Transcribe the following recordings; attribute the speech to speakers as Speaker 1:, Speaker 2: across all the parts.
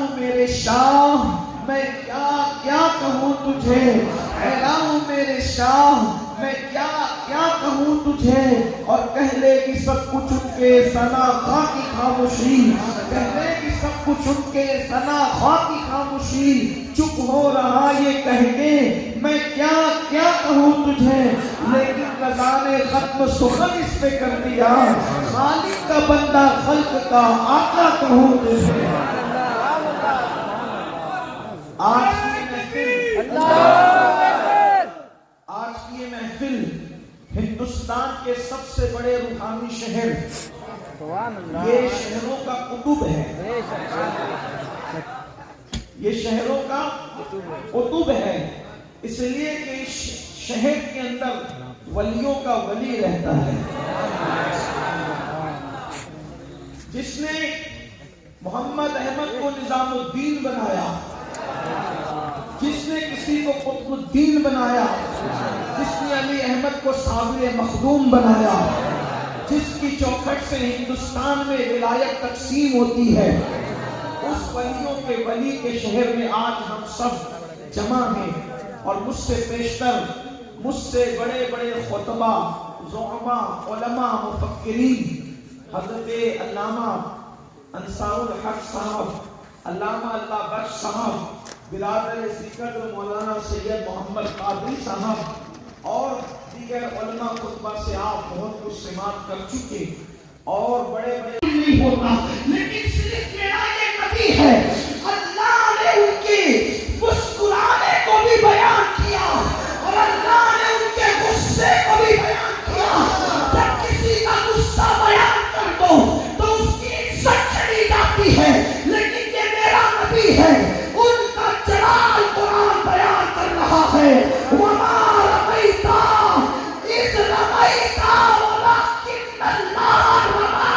Speaker 1: ہوں میرے شاہ میں کیا کیا کہوں تجھے، حیران ہوں میرے شاہ میں کیا کیا کہوں تجھے، اور کہہ لے کہ سب کچھ ان کے ثنا خواہ کی خاموشی، کہہ لے کہ سب کچھ ان کے ثنا خواہ کی خاموشی، چپ ہو رہا یہ کہہ کے میں کیا کیا کہوں تجھے، لیکن رضا نے ختم سخن اس پہ کر دیا، خالق کا بندہ خلق کا آقا کہوں تجھے۔ آج کی یہ محفل ہندوستان کے سب سے بڑے روحانی شہر، یہ شہروں کا قطب ہے، یہ شہروں کا قطب ہے، اس لیے کہ اس شہر کے اندر ولیوں کا ولی رہتا ہے۔ جس نے محمد احمد کو نظام الدین بنایا، جس نے کسی کو قطب الدین بنایا، جس نے علی احمد کو صابر مخدوم بنایا، جس کی چوکھٹ سے ہندوستان میں ولایت تقسیم ہوتی ہے، اس ولیوں کے ولی کے شہر میں آج ہم سب جمع ہیں، اور مجھ سے پیشتر، مجھ سے بڑے بڑے خطبہ، زعماء، علماء، مفکرین، حضرت علامہ انصار الحق صاحب، علامہ اللہ بخش صاحب، برادر ذکر مولانا سید محمد قادری صاحب اور دیگر علماء خطبہ سے آپ بہت کچھ سماعت کر چکے، اور بڑے بڑے نہیں ہوتا، لیکن صرف میرا یہ نبی ہے، اللہ نے ان کے مسکرانے کو بھی بیان کیا اور اللہ نے ان کے غصے کو بھی بیان کیا۔ جب کسی کا غصہ بیان کر دو تو اس کی عزت چلی جاتی ہے، لیکن یہ میرا نبی ہے، ان کا جلال قرآن بیان کر رہا ہے۔ وَمَا رَمَيْتَ إِذْ رَمَيْتَ وَلَكِنَّ اللَّهَ رَمَىٰ،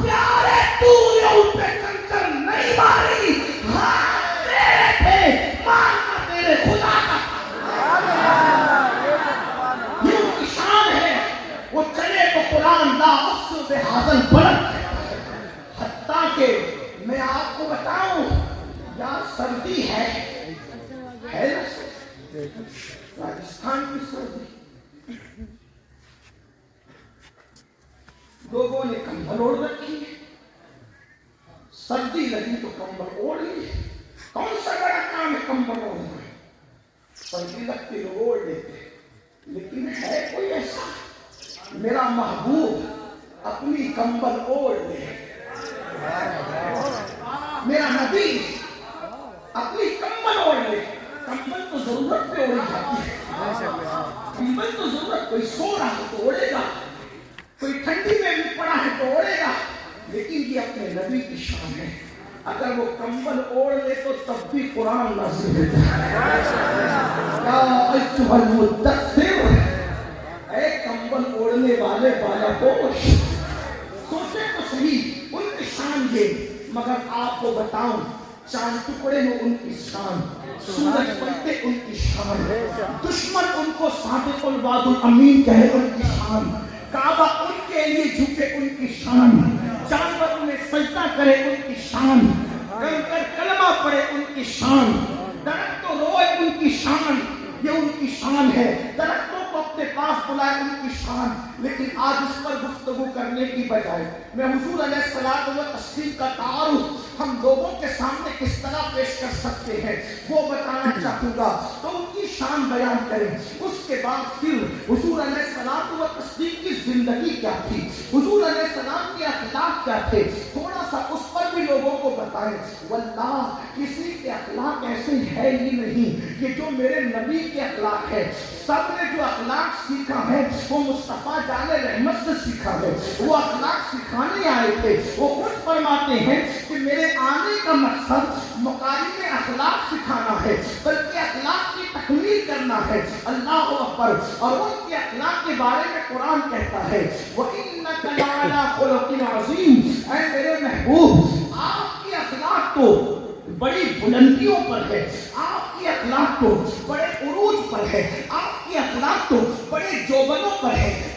Speaker 1: پیارے تو نے ان پہ کنکر نہیں ماری، ہاتھ تیرے تھے، مارنا تیرے خدا کا۔ یہ ان کی شان ہے، وہ چلے تو قرآن لا اقسم بہذا البلد، حتیٰ کہ میں آپ کو بتاؤں یہاں سردی ہے نا، راجستھان کی سردی، لوگوں نے کمبل اوڑھ رکھی ہے، سردی لگی تو کمبل اوڑھ لی، کون سا بڑا کام ہے کمبل اوڑھنا، سردی لگتی لوگ اوڑھ لیتے، لیکن ہے کوئی ایسا میرا محبوب اپنی کمبل اوڑھ لے، میرا نبی اپنی کمبل اوڑھ لے، کمبل تو ضرورت پہ اوڑھی جاتی ہے، کمبل تو ضرورت، کوئی سو رہا ہے تو اوڑھے گا، کوئی ٹھنڈی میں بھی پڑا ہے تو اوڑھے گا، لیکن یہ اپنے نبی کی شان ہے، اگر وہ کمبل اوڑھ لے تو تب بھی قرآن نازل ہوتا ہے۔ یا ایھا المدثر، اے کمبل اوڑھنے والے بالا پوش، سوچے تو صحیح ان کی شان یہ، مگر آپ کو بتاؤں چاند ٹکڑے ہو ان کی شان، سورج پلٹے ان کی شان، دشمن ان کو صادق الوعد الامین کہے ان کی شان، کعبہ ان کے لیے جھکے ان کی شان، جانور انہیں سجدہ کرے ان کی شان، کنکر کلمہ پڑھے ان کی شان، درخت تو روئے ان کی شان، یہ ان کی شان ہے، درختوں کو اپنے پاس بلائے ان کی شان، لیکن آج اس پر گفتگو کرنے کی بجائے میں حضور علیہ الصلوۃ والتسلیم کا تعارف ہم لوگوں کے سامنے کس طرح پیش کر سکتے ہیں وہ بتانا چاہوں گا، تو ان کی شان بیان کریں، اس کے بعد پھر حضور علیہ الصلوۃ والتسلیم کی زندگی کیا تھی، حضور علیہ السلام کے اخلاق کیا تھے، تھوڑا سا اس پر بھی لوگوں کو بتائیں۔ واللہ کسی کے اخلاق ایسے ہے ہی نہیں، یہ جو میرے نبی کے اخلاق ہے، سب نے جو اخلاق سیکھا ہے وہ مصطفیٰ جان رحمت سے سیکھا ہے، وہ اخلاق سکھانے آئے تھے، وہ خود فرماتے ہیں کہ میرے آنے کا مقصد مکارم اخلاق سکھانا ہے، بلکہ اخلاق کی تکمیل کرنا ہے، اللہ اکبر، اور ان کے اخلاق کے بارے میں قرآن کہتا ہے وَإِنَّكَ لَعَلَىٰ خُلُقٍ عَظِيمٍ، اے میرے محبوب آپ کی اخلاق تو بڑی بلندیوں پر ہے، آپ کی اخلاق تو بڑے عروج پر ہے، آپ کی اخلاق تو بڑے جوبنوں پر ہے،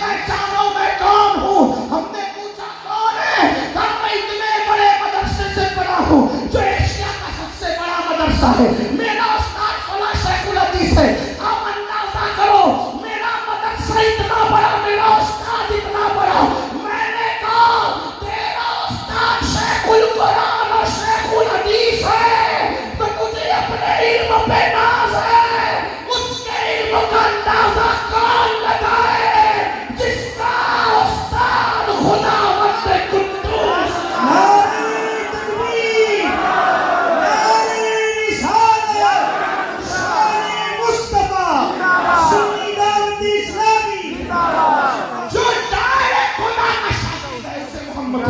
Speaker 1: پہچانو میں کون ہوں. ہم نے پوچھا کون ہے؟ کہا میں اتنے بڑے مدرسے سے پڑھا ہوں جو ایشیا کا سب سے بڑا مدرسہ ہے. میرا استاد فلاں شیخ الحدیث ہے. اب اندازہ کرو میرا مدرسہ اتنا بڑا, میرا استاد اتنا بڑا. میں نے کہا تیرا استاد شیخ القرآن اور شیخ الحدیث ہے تو تجھے اپنے علم پہ ناز ہے. اس کے علم کا اندازہ کون لگائے جس کا استاد خداوند قدوس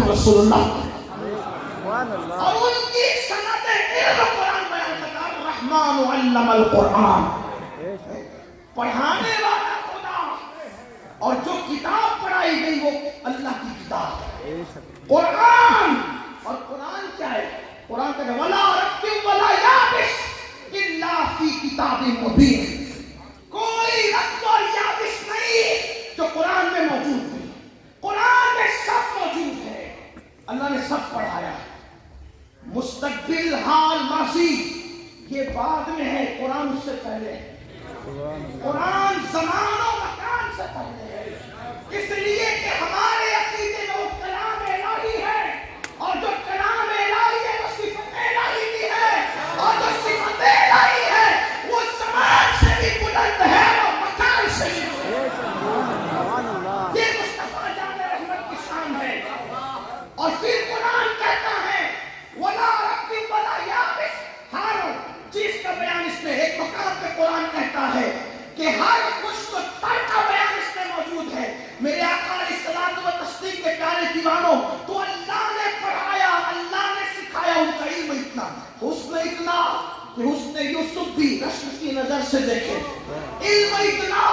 Speaker 1: رسول اللہ اور ان کی سند علم قرآن بیان کرتا. الرحمن علم القرآن, پڑھانے والا خدا, اور جو کتاب پڑھائی گئی وہ اللہ کی کتاب قرآن. اور قرآن کیا ہے؟ قرآن کہتا ہے وَلَا رَتِّبْ وَلَا يَابِسْ إِلَّا فِي كِتَابٍ مُبِينٍ. کوئی رتب اور یابس نہیں جو قرآن میں موجود نہیں. قرآن میں سب موجود ہے. اللہ نے سب پڑھایا. مستقبل, حال, ماضی یہ بعد میں ہے, قرآن اس سے پہلے ہے. قرآن زمان و مکان سے پہلے ہے, اس لیے کہ ہمارے عقیدے میں وہ کلام الہی ہے, اور جو کلام الہی ہے وہ صفت الہی بھی ہے, اور جو صفت الہی ہے وہ زمان سے بھی بلند ہے اور مکان سے بھی بلند ہے. یہ مصطفیٰ جان رحمت کی شان ہے. اور پھر قرآن کہتا ہے وَلَا رَتِّبْ وَلَا يَابِسْ. ہر چیز کا بیان اس میں. ایک مقام پہ قرآن کہتا ہے کہ ہر خشک و تر کا بیان اس میں موجود ہے. میرے آقا علیہ الصلوۃ والتسلیم کے پیارے دیوانوں, تو اللہ نے پڑھایا, اللہ نے سکھایا. ان کا علم اتنا, حسن اتنا کہ حسن یوسف بھی رشک کی نظر سے دیکھے. علم اتنا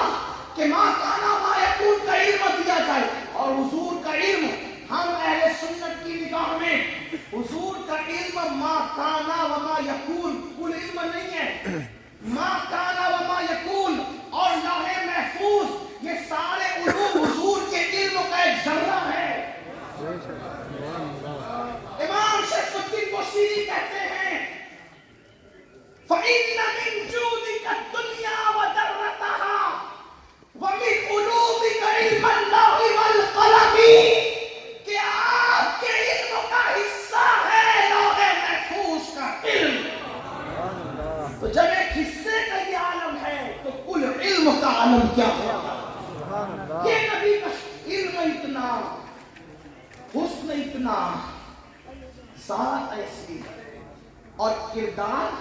Speaker 1: کہ ما کانا ما یکون کا علم دیا جائے. اور حضور کا علم ہم اہل سنت کی نگاہ میں حضور کا علم ما کانا و ما یکون کل علم نہیں ہے. ما کانا و ما یکون اور لوح محفوظ یہ سارے علوم حضور کے علم کا ایک ذرہ ہے. امام شیخ الدین بصیری کہتے ہیں فَإِنَّ مِن جُودِكَ الدُّنْيَا وَدَرَّتَهَا وَمِنْ عُلُومِكَ عِلْمَ اللَّوْحِ وَالْقَلَمِ. کہ آپ کے علم کا حصہ ہے لوح محفوظ کا علم. تو جب ایک حصے کا یہ عالم ہے تو کل علم کا عالم کیا ہے؟ یہ نبی کا علم اتنا, حسن اتنا, ذات ایسی, اور کردار.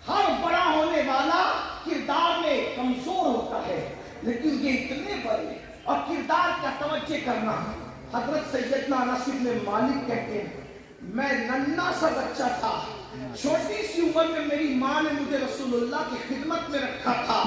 Speaker 1: ہر بڑا ہونے والا کردار میں کمزور ہوتا ہے, لیکن یہ اتنے بڑے. اور کردار کا توجہ کرنا. حضرت سیدنا انس بن مالک کہتے ہیں میں ننھا سا بچہ تھا, چھوٹی سی عمر میں میری ماں نے مجھے رسول اللہ کی خدمت میں رکھا تھا.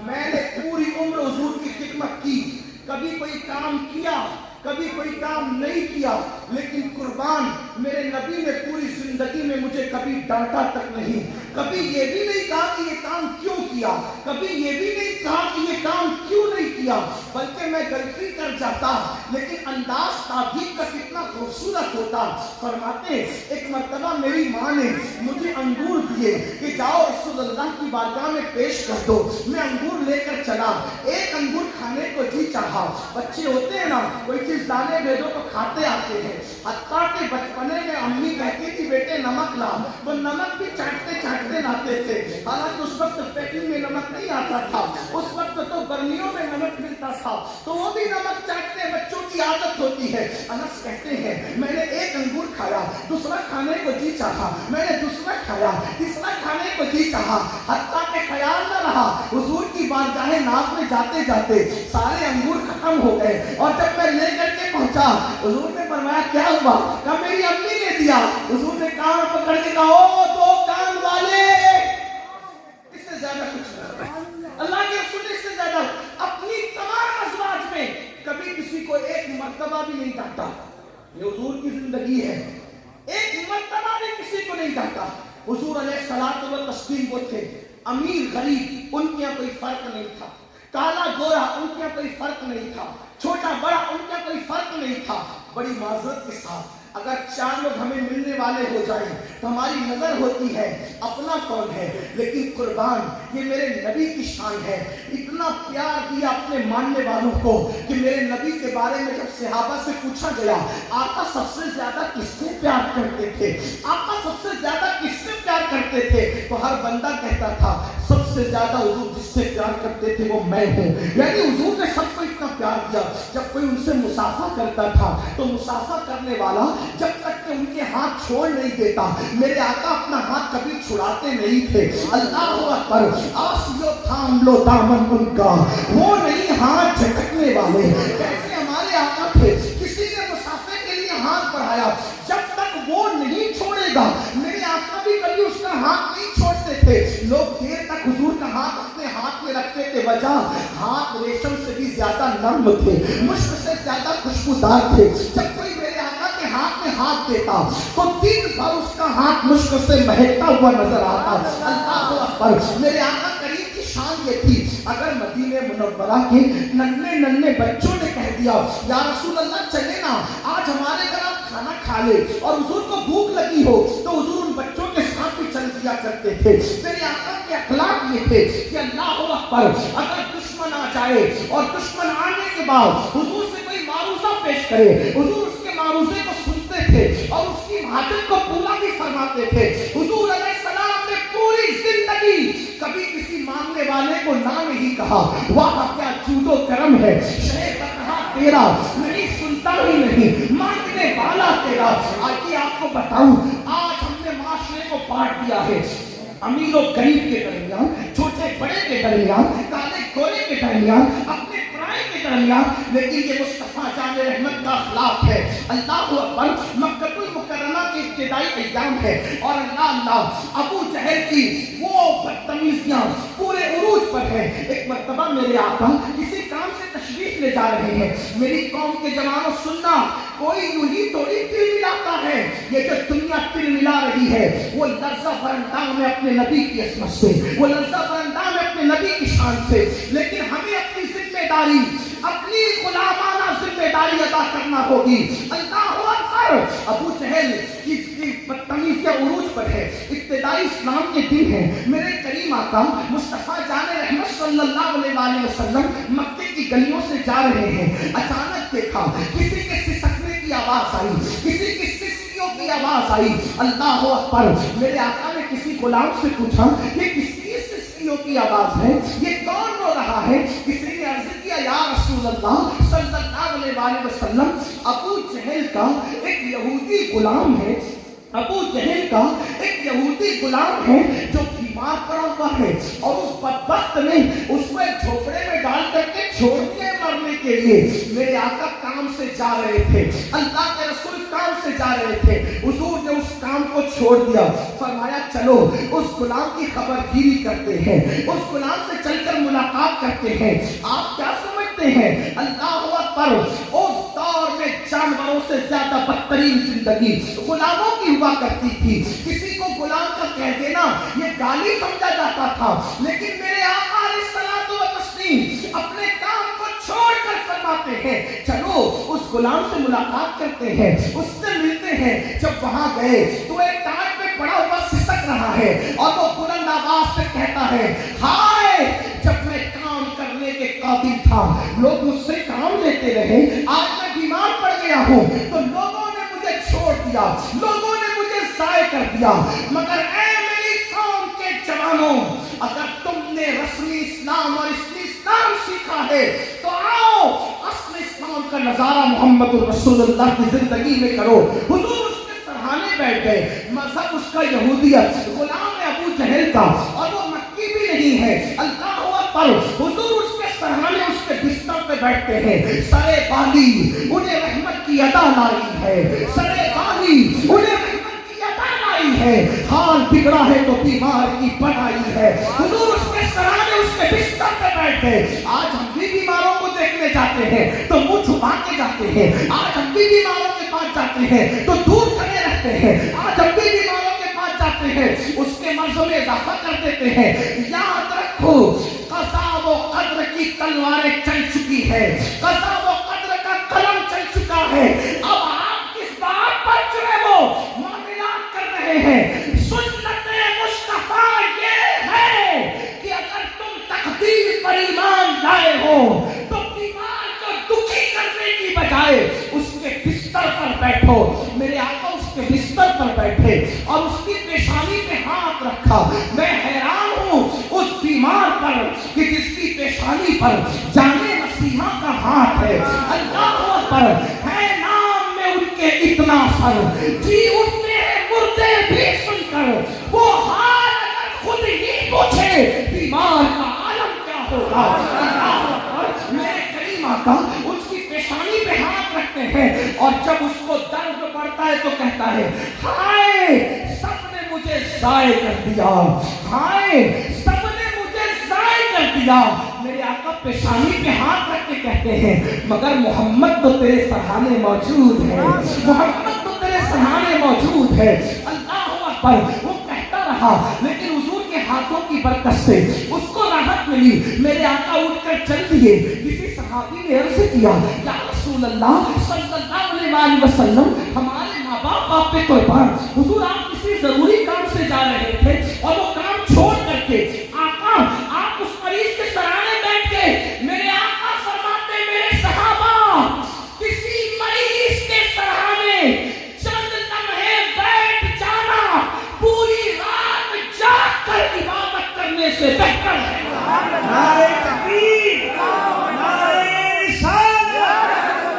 Speaker 1: میں نے پوری عمر حضور کی خدمت کی, کبھی کوئی کام کیا, کبھی کوئی کام نہیں کیا, لیکن قربان میرے نبی نے پوری زندگی میں مجھے کبھی ڈانٹا تک نہیں, کبھی یہ بھی نہیں کہا کہ یہ کام کیوں کیا, کبھی یہ بھی نہیں کہا کہ یہ کام کیوں نہیں کیا, بلکہ میں غلطی کر جاتا لیکن انداز تعظیم کا کتنا خوبصورت ہوتا. فرماتے ایک مرتبہ میری ماں نے مجھے انگور دیے کہ جاؤ رسول اللہ کی بارگاہ میں پیش کر دو. میں انگور لے کر چلا, ایک انگور کھانے کو جی چاہا. بچے ہوتے ہیں نا, کوئی چیز دانے بھیجو تو کھاتے آتے ہیں. حتیٰ کہ بچپنے میں امی کہتی تھی بیٹے نمک لا, تو نمک بھی چاٹتے چاٹتے لاتے تھے. حالانکہ اس وقت پیکنگ میں نمک نہیں آتا تھا, اس وقت تو گرمیوں میں نمک ملتا تھا, تو وہ بھی نمک چاٹتے بچوں کی عادت ہوتی ہے. انس کہتے ہیں میں نے ایک انگور کھایا, دوسرا کھانے کو جی چاہا, میں نے دوسرا کھایا, تیسرا کھانے کو جی چاہا. حتیٰ کہ خیال نہ رہا حضور کی بارگاہ ناز میں جاتے جاتے سارے انگور ختم ہو گئے. اور جب میں لے کر کے پہنچا حضور نے فرمایا کیا ہوا؟ کہا میری امی نے دیا. حضور نے کان پکڑ کے کہا او تو کان والے, اس سے زیادہ کچھ نہیں. اللہ کے رسول اس سے زیادہ اپنی تمام ازواج میں کبھی کسی کو ایک مرتبہ بھی نہیں ڈانٹا. یہ حضور کی زندگی ہے, ایک مرتبہ بھی کسی کو نہیں ڈانٹا. حضور علیہ الصلوۃ والتسلیم وہ تھے امیر غریب, ان کے یہاں کوئی فرق نہیں تھا. کالا گورا ان کا کوئی فرق نہیں تھا، چھوٹا بڑا ان کا کوئی فرق نہیں تھا. بڑی معذرت کے ساتھ اگر 4 لوگ ہمیں ملنے والے ہو جائیں تو ہماری نظر ہوتی ہے اپنا کون ہے، لیکن قربان یہ میرے نبی کی شان ہے. اتنا پیار دیا اپنے ماننے والوں کو کہ میرے نبی کے بارے میں جب صحابہ سے پوچھا گیا آقا سب سے زیادہ کس سے پیار کرتے تھے، آقا سب سے زیادہ کس سے پیار کرتے تھے، تو ہر بندہ کہتا تھا سب سے زیادہ حضور جس سے پیار کرتے تھے وہ میں ہوں. یعنی حضور نے سب کو اتنا پیار دیا. جب کوئی ان سے مسافہ کرتا تھا تو مسافہ کرنے والا جب تک کہ ان کے ہاتھ چھوڑ نہیں دیتا، میرے آقا اپنا ہاتھ کبھی چھڑاتے نہیں تھے. اللہ اکبر. آسیو تھام لو دامن ان کا، وہ نہیں ہاتھ جھٹکنے والے. کیسے ہمارے آقا تھے، کسی نے مسافے کے لیے ہاتھ بڑھایا جب تک وہ نہیں چھوڑے گا، میرے آقا بھی کبھی اس کا ہاتھ نہیں چھوڑتے تھے. لوگ دیر تک حضور کا ہاتھ اپنے ہاتھ میں رکھتے تھے، وجہ ہاتھ ریشم سے بھی زیادہ نرم تھے، مشک سے زیادہ خوشبودار تھے. جب کوئی میرے آقا کے ہاتھ میں ہاتھ دیتا تو دن بھر اس کا ہاتھ مشک سے مہکتا ہوا نظر آتا. اللہ اکبر. میرے آقا کریم کی شان یہ تھی، اگر مدینہ منورہ کے ننھے ننھے بچوں نے کہہ دیا یا رسول اللہ چلے نا آج ہمارے گھر آپ کھانا کھا لے، اور حضور کو بھوک لگی ہو تو حضور ان بچوں کے ساتھ بھی چل دیا کرتے تھے. میرے آقا کے اخلاق یہ تھے کہ اللہ اکبر اگر دشمن آ جائے اور دشمن آنے کے بعد حضور سے کوئی معروضہ پیش کرے، حضور اس کے معروضے کو سنتے تھے اور اس کی حاجت کو پورا بھی فرماتے تھے. حضور علیہ السلام نے پوری زندگی کبھی کسی مانگنے والے کو نہ نہیں کہا. واہ کیا جود و کرم ہے، شہ بتہا تیرا نہیں سنتا ہی نہیں، مانگنے والا تیرا. آئیے آپ کو بتاؤں، آج ہم نے معاشرے کو بانٹ دیا ہے امیر و غریب کے درمیان، چھوٹے بڑے کے درمیان، کالے گورے کے درمیان، اپنے پرائے کے درمیان. لیکن یہ مصطفیٰ جان رحمت کا اخلاق ہے. اللہ اکبر. مکہ المکرمہ کے ابتدائی ایام ہے اور اللہ ابو جہل کی وہ بدتمیزیاں پورے عروج پر ہیں. ایک مرتبہ میرے آقا کسی کام سے تشریف لے جا رہے ہیں. میری قوم کے جوانوں سننا، کوئی یوں ہی تھوڑی تل ملاتا ہے. یہ جو دنیا تل ملا رہی ہے وہ لرزہ براندام ہے اپنے نبی کی عظمت سے، وہ لرزہ براندام ہے اپنے نبی کی شان سے. لیکن ہمیں اپنی ذمہ داری، اپنی غلامانہ ذمہ داری ادا کرنا ہوگی. اللہ اکبر. ابو جہل کی بدتمیزیاں عروج پر ہے. ابتدائی اسلام کے دن ہیں. میرے کریم آقا مصطفیٰ جان رحمت صلی اللہ علیہ وآلہ وسلم مکے کی گلیوں سے جا رہے ہیں. اچانک دیکھا کسی کے سسکنے کی آواز آئی، کسی کی سسکیوں کی آواز آئی. اللہ اکبر. میرے آقا نے کسی غلام سے پوچھا یہ کس کی سسکیوں کی آواز ہے، یہ کون رو رہا ہے؟ کسی نے عرض کیا یا رسول اللہ صلی اللہ علیہ وآلہ وسلم ابو جہل کا ایک یہودی غلام ہے، ابو جہل کا ایک یہودی غلام ہے جو بیمار پڑا ہوا ہے اور اس بدبخت نے اس کو ایک جھوپڑے میں ڈال کر کے چھوڑ دیا مرنے کے لیے. میرے آقا کام سے جا رہے تھے، اللہ کے رسول کام سے جا رہے تھے. حضور نے اس کام کو چھوڑ دیا، فرمایا چلو اس غلام کی خبر گیری کرتے ہیں، اس غلام سے چل کر ملاقات کرتے ہیں. آپ کیا سمجھتے ہیں؟ اللہ اکبر. اس دور میں جانوروں سے زیادہ بدترین زندگی غلاموں کی ہوا کرتی تھی. کسی کو غلام کا کہہ دینا یہ گالی سمجھا جاتا تھا. لیکن میرے آقا علیہ الصلوۃ والتسلیم اپنے کام کو چھوڑ کر فرماتے ہیں چلو اس غلام سے ملاقات کرتے ہیں، اس سے ملتے ہیں. جب وہاں گئے تو ایک ٹاٹ میں پڑا ہوا سسک رہا ہے اور وہ بلند آواز سے کہتا ہے ہائے جب میں کام کرنے کے قابل تھا لوگ مجھ سے کام لیتے رہے، آج میں بیمار پڑ گیا ہوں تو لوگوں نے مجھے چھوڑ دیا، لوگوں نے مجھے ضائع کر دیا. مگر اے میری قوم کے جوانوں، اگر تم نے رسمی اسلام اور اصلی اسلام سیکھا ہے تو آؤ اصل اسلام کا نظارہ محمد الرسول اللہ کی زندگی میں کرو. حضور اس کے سرہانے بیٹھ گئے. مذہب اس کا یہودیت، غلام ہے ابو جہل کا اور وہ مکی بھی نہیں ہے. اللہ اکبر. حضور اس کے سرہانے اس کے بستر پہ بیٹھتے ہیں. سرے بالی انہیں رحمت کی عطا لائی ہے، سرے بالی انہیں رحمت کی عطا لائی ہے. حال بگڑا ہے تو بیمار کی بڑائی ہے. حضور اس کے سرہانے اس کے بستر پہ بیٹھ گئے. آج ہم بھی بیماروں کو دیکھنے جاتے ہیں تو منہ چھپا کے جاتے ہیں. آج ہم بھی بیماروں کے پاس جاتے ہیں تو دور کھڑے رہتے ہیں. آج ہم بھی بیماروں کے پاس جاتے ہیں اس کے مرض میں اضافہ کر دیتے ہیں. یاد رکھو قضا و قدر کی تلواریں چل چکی ہے، قضا و قدر کا قلم چل چکا ہے، اب آپ کس بات پر جو ہے وہ معاملات کر رہے ہیں؟ سنت مصطفیٰ یہ ہے کہ اگر تم تقدیر پر ایمان لائے ہو تو بیمار کو دکھی کرنے کی بجائے اس کے بستر پر بیٹھو۔ میرے آقا اس کے بستر پر بیٹھے اور اس کی پیشانی پہ ہاتھ رکھا۔ میں حیران ہوں اس بیمار پر کہ جس کی پیشانی پر جانے مسیحا کا ہاتھ ہے۔ اللہ اکبر، ہے نام میں ان کے اتنا اثر، جی اٹھتے ہیں مردے بھی سن کر۔ وہ حال اگر خود ہی پوچھے بیمار کا عالم کیا ہوگا۔ میرے کریم آقا اس کی پیشانی پہ ہاتھ رکھتے ہیں اور جب اس کو درد پڑتا ہے تو کہتا ہے ہائے سب نے مجھے ضائع کر دیا، ہائے سب نے مجھے ضائع کر دیا۔ میرے آقا پیشانی پہ ہاتھ رکھ کے کہتے ہیں مگر محمد تو تیرے سرحانے موجود ہے، محمد تو تیرے سرحانے موجود ہے۔ اللہ اکبر، وہ کہتا رہا لیکن حضور کے ہاتھوں کی برکت سے اس کو راحت ملی۔ میرے آقا اٹھ کر چل دیے۔ کسی صحابی نے عرض کیا یا رسول اللہ صلی اللہ علیہ وسلم، ہمارے ماں باپ آپ پہ قربان، حضور آپ کسی ضروری کام سے جا رہے تھے اور وہ کام چھوڑ کر کے آقا آپ اس مریض کے سرانے بیٹھ گئے۔ میرے آقا فرماتے میرے صحابہ کسی مریض کے سرانے چند لمحے بیٹھ جانا پوری رات جاگ کر عبادت کرنے سے بہتر ہے۔ نعرہ تکبیر، نعرہ رسالت،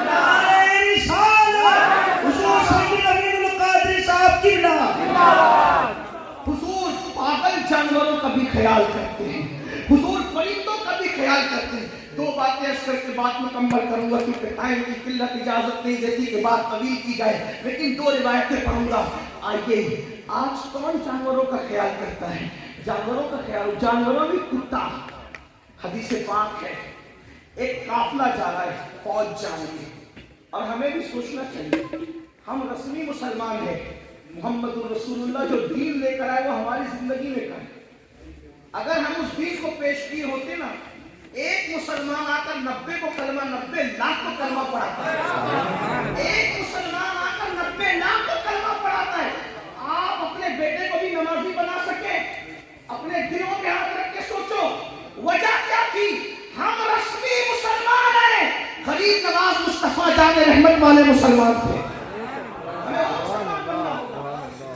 Speaker 1: نعرہ رسالت، حضور سید امین القادری صاحب کی نام۔ حضور پاگل جانوروں کا بھی خیال کرتے ہیں، حضور پرندوں کا بھی خیال کرتے ہیں۔ دو باتیں اس کر کے بات مکمل کروں گا کیونکہ ٹائم کی قلت اجازت نہیں دیتی کہ بات طویل کی جائے، لیکن دو روایتیں پڑھوں گا۔ آئیے، آج کون جانوروں کا خیال کرتا ہے؟ جانوروں کا خیال، جانوروں میں کتا، حدیث پاک ہے ایک قافلہ جا رہا ہے، فوج جا رہی ہے، اور ہمیں بھی سوچنا چاہیے ہم رسمی مسلمان ہیں، محمد رسول اللہ جو دین لے کر آئے وہ ہماری زندگی میں کرے۔ اگر ہم اس دین کو پیش کیے ہوتے نا، ایک مسلمان آ کر 90 کو کلمہ 90 لاکھ کو کلمہ پڑھاتا ہے، ایک مسلمان آ کر 90 لاکھ کو کلمہ پڑھاتا ہے۔ آپ اپنے بیٹے کو بھی نمازی بنا سکے؟ اپنے دلوں پہ ہاتھ رکھ کے سوچو وجہ کیا تھی؟ ہم رسمی مسلمان ہیں، غریب نواز مصطفیٰ جان رحمت والے مسلمان تھے۔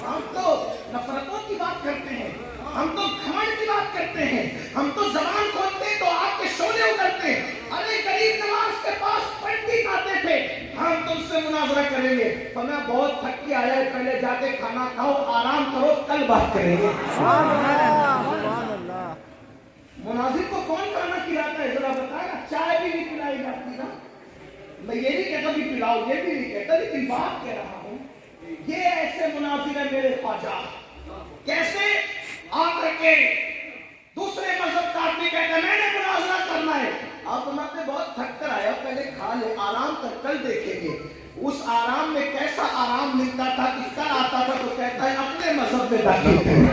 Speaker 1: ہم تو نفرتوں کی بات کرتے ہیں، ہم تو گھمنڈ کی بات کرتے ہیں، ہم تو زبان کھولتے ہیں تو آپ کے شعلے اترتے ہیں۔ ارے غریب نواز کے پاس پنڈت آتے تھے، ہم تم سے مناظرہ کریں گے، تو میں بہت تھک کے آیا ہے، پہلے جا کے کھانا کھاؤ، آرام کرو، کل بات کریں گے۔ مناظر کو کون کھانا کھلاتا ہے ذرا بتائیں نا؟ چائے بھی نہیں پلائی جاتی نا۔ میں یہ نہیں کہتا بھی پلاؤ، یہ بھی نہیں کہتا، لیکن بات کہہ رہا ہوں یہ ایسے مناظر ہے میرے خواجہ، کیسے آ کر کے دوسرے مذہب کا آدمی کہتا ہے میں نے مناظرہ کرنا ہے، آپ فرماتے بہت تھک کر آیا، پہلے کھا لے، آرام کر، کل دیکھیں گے۔ اس آرام میں کیسا آرام ملتا تھا کہ کل آتا تھا تو کہتا ہے اپنے مذہب میں داخل کریں۔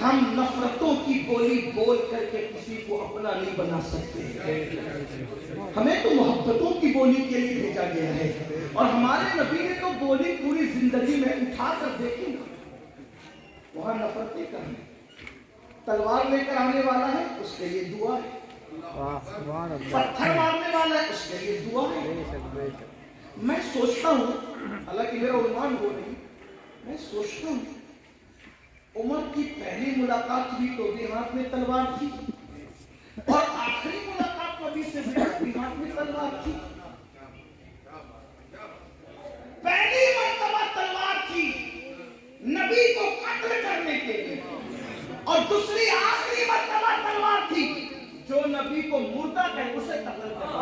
Speaker 1: ہم نفرتوں کی بولی بول کر کے کسی کو اپنا نہیں بنا سکتے، ہمیں تو محبتوں کی بولی کے لیے بھیجا گیا ہے، اور ہمارے نبی نے تو بولی پوری زندگی میں اٹھا کر دیکھی نا، وہاں نفرتیں کریں، تلوار لے کر آنے والا ہے اس کے لیے دعا ہے، پتھر مارنے والا ہے اس کے لیے دعا ہے۔ میں سوچتا ہوں، حالانکہ میرا عنوان وہ نہیں، میں سوچتا ہوں عمر کی پہلی ملاقات بھی تو بھی ہاتھ میں تلوار تھی، اور آخری ملاقات کبھی سے بھی ہاتھ میں تلوار تھی۔ پہلی مرتبہ تلوار تھی نبی کو قتل کرنے کے لیے، اور دوسری آخری مرتبہ تلوار تھی جو نبی کو مردہ کہہ اسے قتل کرنا۔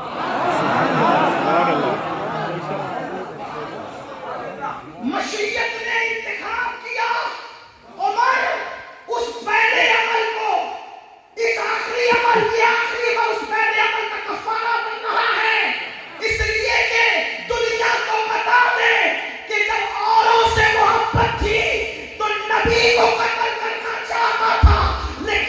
Speaker 1: مشیت نے انتخاب کیا عمر اس پہلے عمل کو، اس آخری عمل کی آخری عمل اس پہلے عمل کا کفارہ بن رہا ہے، اس لیے کہ دنیا کو بتا دے کہ جب اوروں سے محبت تھی تو نبی کو قتل کرنا چاہتا تھا، لیکن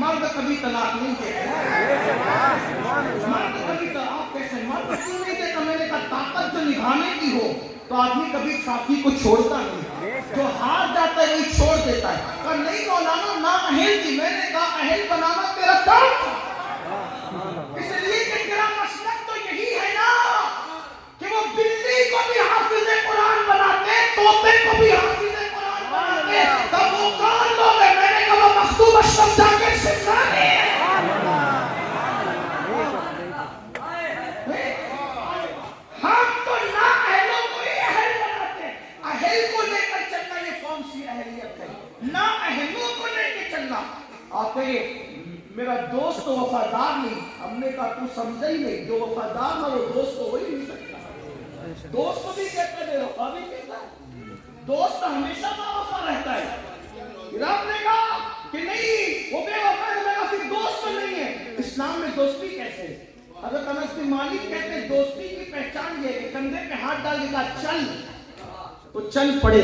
Speaker 1: مرد کبھی طلاق نہیں دیتے. مرد کبھی طلاق کیسے مرد کیوں نہیں دیتا؟ میں نے کہا طاقت جو نبھانے کی ہو تو آدمی کبھی ساتھی کو چھوڑتا نہیں. جو ہار جاتا ہے وہی چھوڑ دیتا ہے. پر نہیں مولانا نا اہل تھی. میں نے کہا اہل بنانا تیرا کام تھا. اس لیے کہ تیرا مسلک تو یہی ہے نا کہ وہ بلی کو بھی حافظ قرآن بناتے, طوطے کو بھی حافظ قرآن بناتے. تب وہ کون لوگ ہیں؟ میں نے کہا وہ مخدوم اشرف جا کے سکھانے ہیں. ہم تو نا اہلوں کو ہی اہل بناتے. اہل کو لے کر چلنا یہ کون سی اہلیت ہے؟ نا اہلوں کو لے کے چلنا. آپ کہیے میرا دوست تو وفادار نہیں. ہم نے کہا تو سمجھا ہی نہیں. جو وفادار نہ وہ دوست تو وہی نہیں سکتا. دوست کو بھی کہتا ہے, وفا بھی کہتا ہے. دوست ہمیشہ با وفا رہتا ہے. آپ نے کہا کہ نہیں وہ بے وفا ہے, میں کہا پھر دوست نہیں ہے. اسلام میں دوستی کیسے؟ حضرت انس بن مالک کہتے ہیں دوستی کی پہچان یہ کہ کندھے پہ ہاتھ ڈال کے کہا چل تو چل پڑے.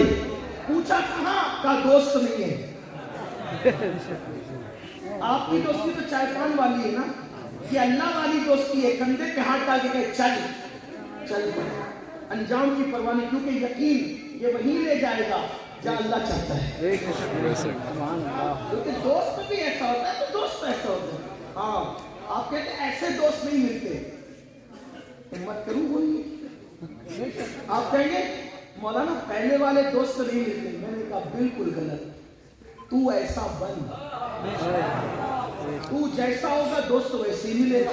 Speaker 1: پوچھا کہاں؟ کہا دوست نہیں ہے. آپ کی دوستی تو چائے پان والی ہے نا, یہ اللہ والی دوستی ہے. کندھے پہ ہاتھ ڈال کے کہے چل پڑے. انجام کی پرواہ نہیں, کیونکہ یقین یہ وہی لے جائے گا جہاں اللہ چاہتا ہے. کیونکہ دوست بھی ایسا ہوتا ہے تو دوست ایسا ہوتا ہے. ہاں آپ کہتے ہیں ایسے دوست نہیں ملتے. ہمت کروں وہی آپ کہیں گے مولانا پہلے والے دوست نہیں ملتے. میں نے کہا بالکل غلط. تو ایسا بن, تو جیسا ہوگا دوست ویسے ہی ملے گا.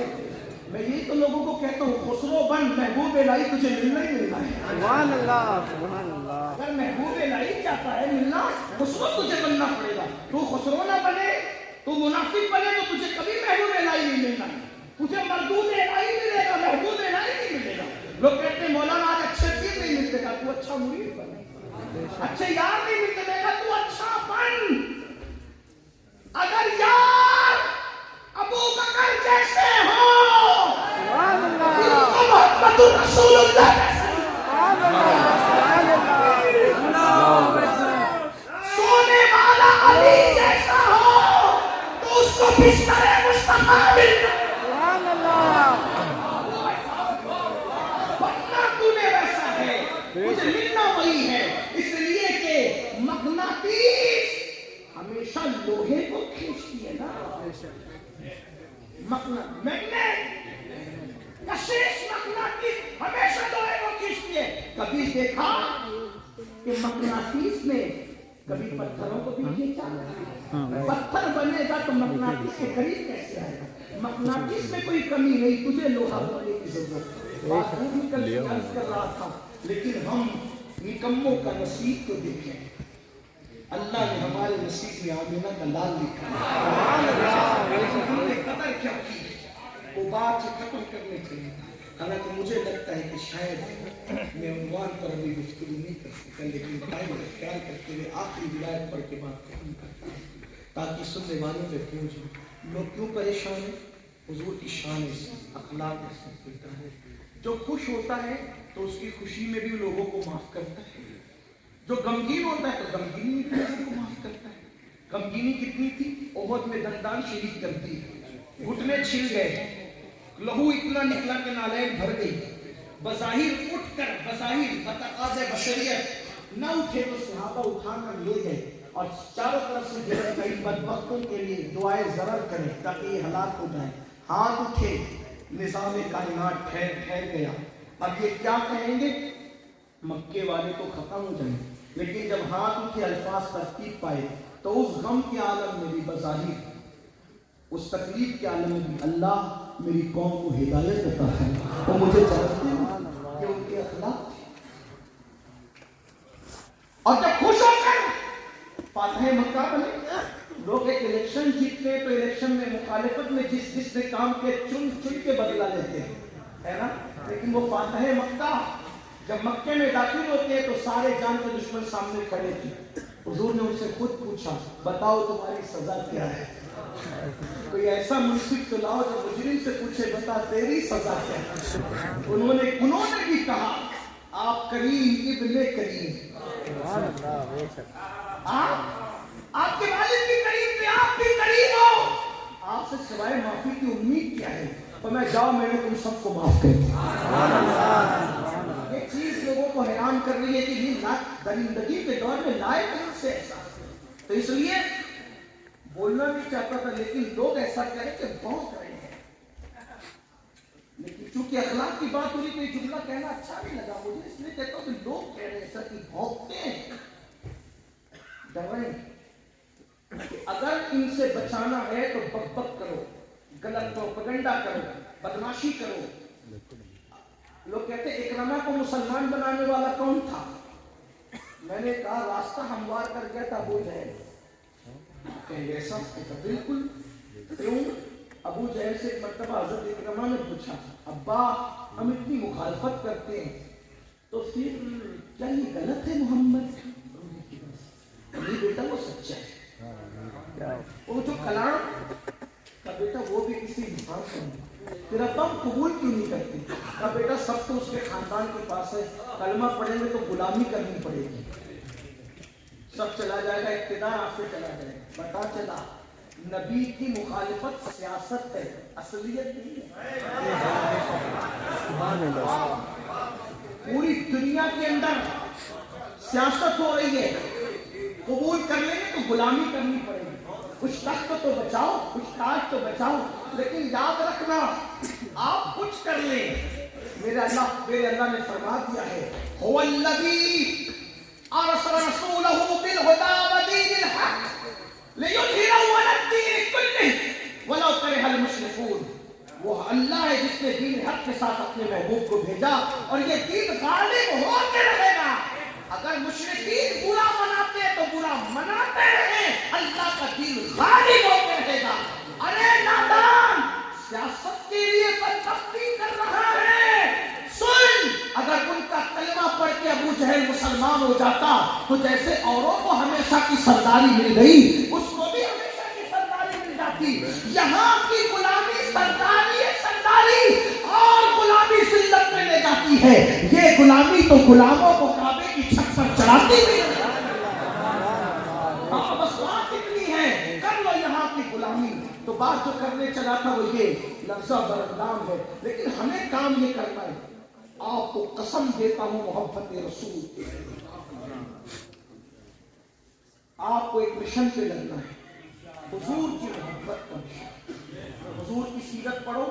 Speaker 1: میں یہی تو لوگوں کو کہتا ہوں خسرو بن, محبوب الہی تجھے ملنا ہی ملنا ہے. سبحان اللہ سبحان اللہ. اگر محبوب الہی چاہتا ہے ملنا, خسرو تجھے بننا پڑے گا. تو خسرو نہ بنے, تو منافق بنے تو تجھے کبھی محبوب الہی نہیں ملنا. تجھے مردود الہی ملے گا, محبوب الہی نہیں ملے گا. لوگ کہتے ہیں مولانا آج اچھے پیر نہیں ملتے. گا تو اچھا مرید بن, اچھے یار نہیں ملتے گا تو اچھا بن. اگر یار ابو بکر جیسے ہو, محمد رسول اللہ سونے والا علی جیسا ہو تو اس کو بستر مصطفیٰ ملنا. بننا تو نے ویسا ہے, مجھے ملنا وہی ہے. اس لیے کہ مغناطیس ہمیشہ لوہے کو کھینچتی ہے نا. میگنیٹ کشش مغناطیس ہمیشہ لوہے کو کھینچتی ہے. کبھی دیکھا کہ مغناطیس نے کبھی پتھروں کو بھی کھینچا؟ پتھر بنے گا تو مغناطیس کے قریب کیسے آئے گا؟ مغناطیس میں کوئی کمی نہیں, تجھے لوہا بننے کی ضرورت ہے. بات بھی کل عرض کر رہا تھا, لیکن ہم نکموں کا نصیب تو دیکھیں. اللہ نے ہمارے نصیب میں آمینہ کا لال لکھا ہے. ہم نے قدر کیا کی, وہ بات سے ختم کرنے چاہیے. حالانکہ مجھے لگتا ہے کہ شاید میں عنوان پر ابھی گفتگو نہیں کر سکتا, لیکن ٹائم کا خیال کرتے ہوئے آخری روایت پڑھ کے بات ختم کرتا ہوں تاکہ سننے والوں پہ پہنچ جائے. لوگ کیوں پریشان ہیں؟ حضور کی شان اس اخلاق اس میں. جو خوش ہوتا ہے تو اس کی خوشی میں بھی لوگوں کو معاف کرتا ہے. جو غمگین ہوتا ہے تو غمگینی میں بھی لوگوں کو معاف کرتا ہے. غمگینی کتنی تھی؟ احد میں دندان شریک کر دی, گھٹنے چھل گئے, لہو اتنا نکلا کہ نالین بھر گئی. بظاہر اٹھ کر بظاہر بتقاض بشریت نہ اٹھے تو صحابہ اٹھا کر لے گئے اور چاروں طرف سے گھر گئی. بدبختوں کے لیے دعائیں ضرر کریں تاکہ یہ ہلاک ہو جائیں. ہاتھ اٹھے, نظام کائنات ٹھہر گیا. اب یہ کیا کہیں گے؟ مکے والے تو ختم ہو جائیں. لیکن جب ہاتھ اٹھے الفاظ ترتیب پائے تو اس غم کے عالم میں بھی بظاہر, اس تکلیف کے عالم میں بھی اللہ میری قوم کو ہدایت عطا فرما. تو مجھے چاہتے ہیں کہ ان کے اخلاق, اور جب خوش ہو کر فاتح مکہ بنے. لوگ ایک الیکشن جیتتے ہیں تو الیکشن میں مخالفت میں جس نے کام کے چن کے بدلہ لیتے ہیں, ہے نا. لیکن وہ فاتح مکہ جب مکے میں داخل ہوتے ہیں تو سارے جان کے دشمن سامنے کھڑے تھے. حضور نے ان سے خود پوچھا بتاؤ تمہاری سزا کیا ہے؟ کوئی ایسا منصف تو لاؤ جو مجرم سے پوچھے بتا تیری سزا کیا ہے. انہوں نے بھی کہا آپ کریم ابن کریم, آپ کے والد بھی کریم تھے, آپ بھی کریم ہو. سے سوائے معافی کی امید کیا ہے؟ تو میں جاؤ میں نے تم سب کو معاف کر دیا۔ یہ چیز لوگوں کو حیران کر رہی ہے کہ یہ درندگی کے دور میں لائے کہاں سے ایسا؟ تو اس لیے بولنا بھی چاہتا تھا لیکن لوگ ایسا کہہ رہے کہ بہت رہے ہیں، لیکن چونکہ اخلاق کی بات ہو رہی تو یہ جملہ کہنا اچھا نہیں لگا مجھے، اس لیے کہتا ہوں کہ لوگ کہہ رہے ایسا کہ بھونکتے ہیں، ڈر رہے ہیں کہ اگر ان سے بچانا ہے تو بک بک کرو، غلط پروپیگنڈا کرو، بدماشی کرو۔ لوگ کہتے ہیں اکرمہ کو مسلمان بنانے والا کون تھا؟ میں نے کہا راستہ ہموار کر گیا تھا ابو جہل۔ ایسا بالکل کیوں؟ ابو جہل سے ایک مرتبہ حضرت اکرمہ نے پوچھا ابا ہم اتنی مخالفت کرتے ہیں تو پھر کیا یہ غلط ہے محمد؟ نہیں بیٹا وہ سچا ہے، وہ جو کلام کا بیٹا وہ بھی کسی انسان کا نہیں، پھر اب ہم قبول کیوں نہیں کرتے؟ کہا بیٹا سب تو اس کے خاندان کے پاس ہے، کلمہ پڑھیں گے تو غلامی کرنی پڑے گی، سب چلا جائے گا، اقتدار آپ سے چلا جائے گا۔ پتا چلا نبی کی مخالفت سیاست ہے، اصلیت نہیں ہے۔ پوری دنیا کے اندر سیاست ہو رہی ہے، قبول کر لیں گے تو غلامی کرنی پڑے گی، کچھ تخت تو بچاؤ، کچھ تاج تو بچاؤ، لیکن یاد رکھنا آپ کچھ کر لیں میرے اللہ نے فرما دیا ہے هو الذی ارسل رسولہ بالہدی ودین الحق لیظہرہ علی الدین کلہ ولو کرہ المشرکون۔ وہ اللہ ہے جس نے دین حق کے ساتھ اپنے محبوب کو بھیجا اور یہ دین غالب ہو کے رہے گا۔ اگر مشرکین برا مناتے ہیں تو برا مناتے رہیں، اللہ کا دین غالب ہو کے رہے گا۔ ارے نادان سیاست کے لیے بدبختی کر رہا ہے، سن اگر ان کا کلمہ پڑھ کے ابو جہل مسلمان ہو جاتا تو جیسے اوروں کو ہمیشہ کی سرداری مل گئی اس کو بھی ہمیشہ کی سرداری مل جاتی۔ یہاں کی غلامی سرداری اور غلامی ذلت میں لے جاتی ہے، یہ غلامی تو غلاموں کو کعبے کی چھت پر چڑھاتی بھی ہے۔ بس بات اتنی ہے کر لو یہاں کی غلامی، تو بات جو کرنے چلا تھا وہ یہ لفظہ برندام ہے، لیکن ہمیں کام یہ کرنا ہے۔ آپ کو قسم دیتا ہوں محبت رسول کی، آپ کو ایک مشن پہ لگنا ہے، حضور کی محبت کا مشن۔ حضور کی سیرت پڑھو،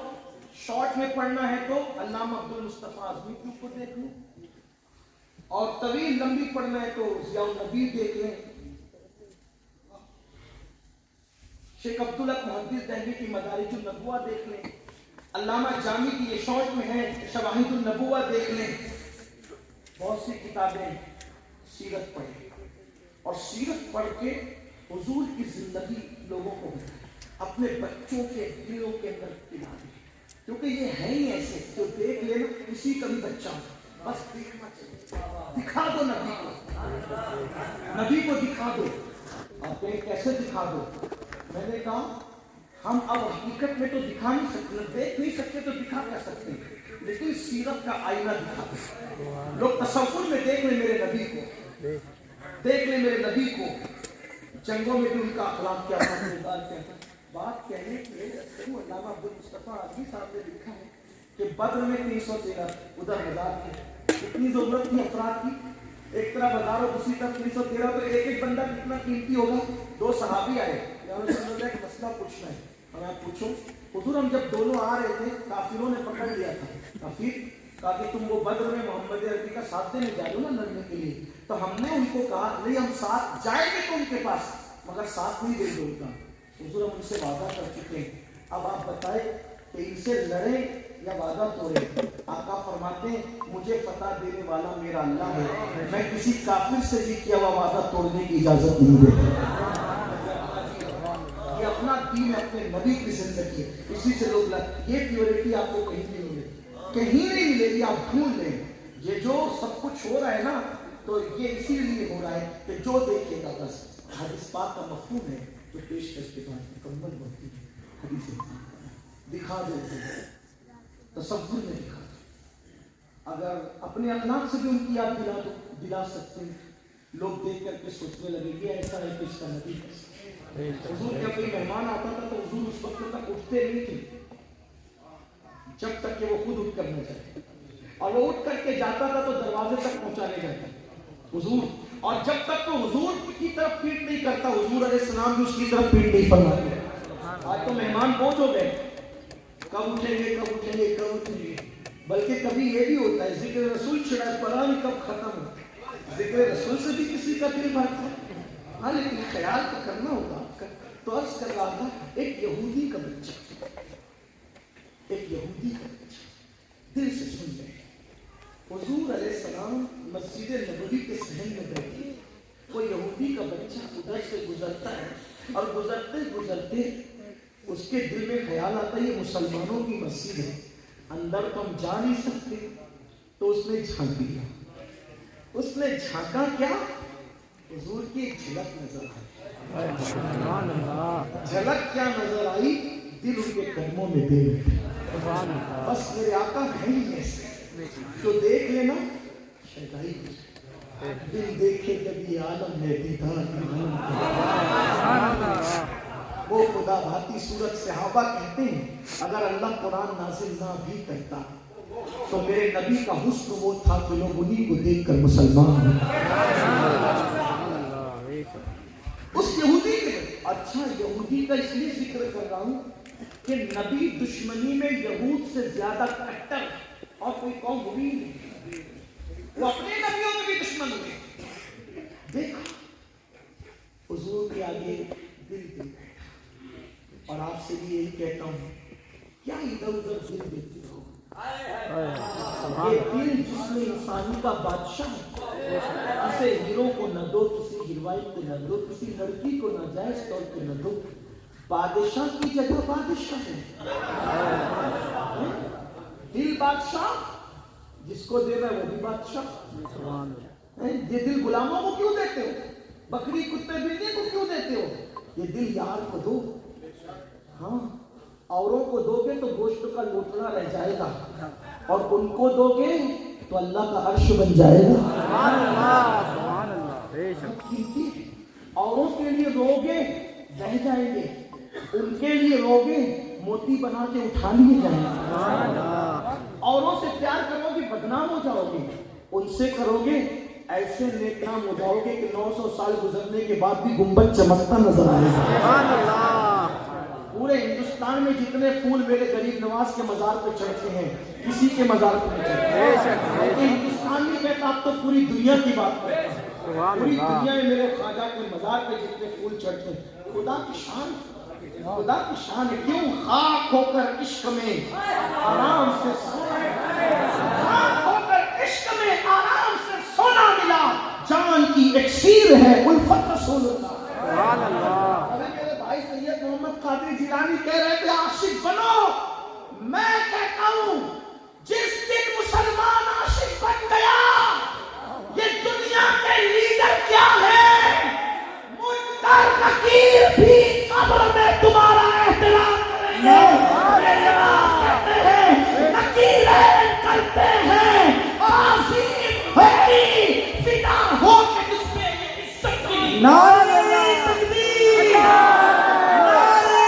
Speaker 1: شارٹ میں پڑھنا ہے تو علامہ عبد المصطفیٰ اعظمی کو دیکھ لیں، اور طویل لمبی پڑھنا ہے تو ضیاء النبی دیکھ لیں، شیخ عبدالحق محدث دہلوی کی مدارج النبوہ دیکھ لیں، علامہ جامی کی یہ شارٹ میں ہے شواہد النبوہ دیکھ لیں۔ بہت سی کتابیں سیرت پڑھیں اور سیرت پڑھ کے حضور کی زندگی لوگوں کو اپنے بچوں کے دلوں کے اندر پلا دیں، کیونکہ یہ ہے ہی ایسے جو دیکھ لینا کسی کا بھی بچہ بس دیکھنا چاہیے، دکھا دو نبی کو، نبی کو دکھا دو۔ آپ کہیں کیسے دکھا دو؟ میں نے کہا ہم اب حقیقت میں تو دکھا نہیں سکتے، دیکھ نہیں سکتے تو دکھا کر سکتے ہیں، لیکن سیرت کا آئینہ دکھا دو۔ لوگ تصور میں دیکھ لیں میرے نبی کو، دیکھ لیں میرے نبی کو، جنگوں میں بھی ان کا اخلاق کیا تھا، کردار کیا تھا۔ بات کہنے کے لیے علامہ عبد المصطفیٰ اعظمی صاحب نے لکھا ہے کہ بدر میں 313 ادھر ہزار تھے، اتنی ضرورت تھی افراد کی، ایک طرف ہزار اور دوسری طرف 313، تو ایک ایک بندہ کتنا قیمتی ہوگا۔ دو صحابی آئے، یا رسول اللہ ایک مسئلہ پوچھنا ہے، ہمیں آپ پوچھو حضور۔ ہم جب دونوں آ رہے تھے کافروں نے پکڑ لیا تھا، کافر کہا کہ تم وہ بدر میں محمد عربی کا ساتھ دینے جا رہے ہو نا لڑنے کے لیے، تو ہم نے ان کو کہا نہیں ہم ساتھ جائیں گے تو ان کے پاس، مگر ساتھ نہیں دیں گے ان کا۔ حضور ہم ان سے وعدہ کر چکے ہیں، اب آپ بتائیں کہ ان سے لڑیں یا وعدہ توڑیں؟ آقا فرماتے ہیں مجھے فتح دینے والا میرا اللہ ہے، میں کسی کافر سے بھی کیا ہوا وعدہ توڑنے کی اجازت نہیں دیتا۔ یہ اپنا دین اپنے نبی کی زندگی ہے، اسی سے لوگ یہ پیورٹی آپ کو کہیں نہیں ملے، کہیں نہیں ملے گی، آپ ڈھونڈ لیں۔ یہ جو سب کچھ ہو رہا ہے نا تو یہ اسی لیے ہو رہا ہے کہ جو دیکھے گا بس حدیث پاک کا مفہوم ہے تو پیش کے بعد مکمل ہوتی ہے، حدیث دکھا دیتے ہیں، تصور میں دکھا دو۔ اگر اپنے اخلاق سے بھی ان کی یاد دلا سکتے ہیں، لوگ دیکھ کر کے سوچنے لگے گے ایسا ہے کہ اس کا نبی ہے۔ حضور کا کوئی مہمان آتا تھا تو حضور اس وقت تک اٹھتے نہیں تھے جب تک کہ وہ خود اٹھ کر نہ جائے، اور وہ اٹھ کر کے جاتا تھا تو دروازے تک پہنچانے جاتا حضور، اور جب تک تو حضور کی طرف پیٹ نہیں کرتا حضور علیہ السلام بھی اس کی طرف پیٹ نہیں فرماتے۔ آج تو مہمان بوجھ ہو گئے، کب اٹھیں گے کب اٹھیں گے کب اٹھیں گے، بلکہ کبھی یہ بھی ہوتا ہے ذکر رسول شاید پڑھا نہیں کب ختم ہو، ذکر رسول سے بھی کسی کا دل بھرتا ہے، ہاں لیکن خیال تو کرنا ہوگا۔ تو عرض کر رہا تھا ایک یہودی کا بچہ دل سے سن لے، حضور علیہ السلام مسجد نبوی کے صحن میں بیٹھے، وہ یہودی کا بچہ ادھر سے گزرتا ہے اور گزرتے گزرتے اس کے دل میں خیال آتا ہے یہ مسلمانوں کی مسجد ہے، اندر تو ہم جا نہیں سکتے، تو اس نے جھانک دیا۔ اس نے جھانکا کیا؟ حضور کی ایک جھلک نظر آئی۔ جھلک کیا نظر آئی؟ دل ان کے قدموں میں دے بیٹھے، بس میرے آقا ہے ہی ایسے تو دیکھ لینا شیدائی دل دیکھے جب یہ عالم ہے دیدار وہ خدا بھاتی صورت صحابہ کہتے ہیں اگر اللہ قرآن نازل نہ بھی کرتا تو میرے نبی کا حسن وہ تھا کہ لوگ انہیں کو دیکھ کر مسلمان ہوئے۔ اس یہودی کے اچھا یہودی کا اس لیے ذکر کر رہا ہوں کہ نبی دشمنی میں یہود سے زیادہ کٹر اور کوئی قوم ہوئی نہیں، وہ اپنے نبیوں میں بھی دشمن ہوئے۔ دیکھا حضور کے آگے دل دے اور آپ سے بھی یہی کہتا ہوں کیا ادھر ادھر دل دیتے ہو؟ یہ دل جس میں انسانی کا بادشاہ ہے، کسی ہیرو کو نہ دو، کسی ہیروئن کو نہ دو، کسی لڑکی کو ناجائز طور پہ نہ دو، بادشاہ کی جگہ بادشاہ ہے۔ دل بادشاہ جس کو دے رہا ہے وہ بھی بادشاہ۔ یہ دل غلاموں کو کیوں دیتے ہو؟ بکری کتے بلی کو کیوں دیتے ہو؟ یہ دل یار کو دو، ہاں اوروں کو دو گے تو گوشت کا لوٹنا رہ جائے گا، اور ان کو دو گے تو اللہ کا عرش بن جائے گا۔ اوروں کے لیے رو گے بہ جائیں گے، ان کے لیے رو گے موتی بنا کے اٹھا لیے جائیں گے۔ اوروں سے پیار کرو گے بدنام ہو جاؤ گے، ان سے کرو گے ایسے نیکنام ہو جاؤ گے کہ 900 سال گزرنے کے بعد بھی گنبد چمکتا نظر آئے گا۔ پورے ہندوستان میں جتنے پھول میرے غریب نواز کے مزار پہ چڑھتے ہیں کسی کے مزار پہ نہیں چڑھتے، ہندوستان میں کہتا اب تو پوری دنیا کی بات کرتا ہوں، پوری دنیا میں میرے خواجہ کے مزار پہ جتنے پھول چڑھتے ہیں خدا کی شان ہے۔ کیوں خاک ہو کر عشق میں آرام سے سونا، خاک ہو کر عشق میں آرام سے سونا ملا، جان کی اکسیر ہے الفت رسول اللہ۔ میرے بھائی سید محمد قادری جیلانی کہہ رہے تھے عاشق بنو، میں کہتا ہوں جس دن مسلمان عاشق بن گیا یہ دنیا کے لیڈر کیا ہے منکر نکیر بھی قبر میں تمہارا احترام کریں گے۔ کہتے ہیں نکیریں کرتے ہیں عظیم ہے فدا ہو کے تجھ پہ یہ عزت کی نعرہ تکبیر، نعرہ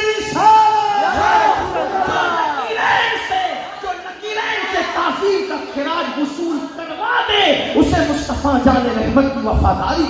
Speaker 1: رسالت، جو نکیرین سے تعظیم کا خراج وصول کروا دے اسے مصطفیٰ جان رحمت کی وفاداری،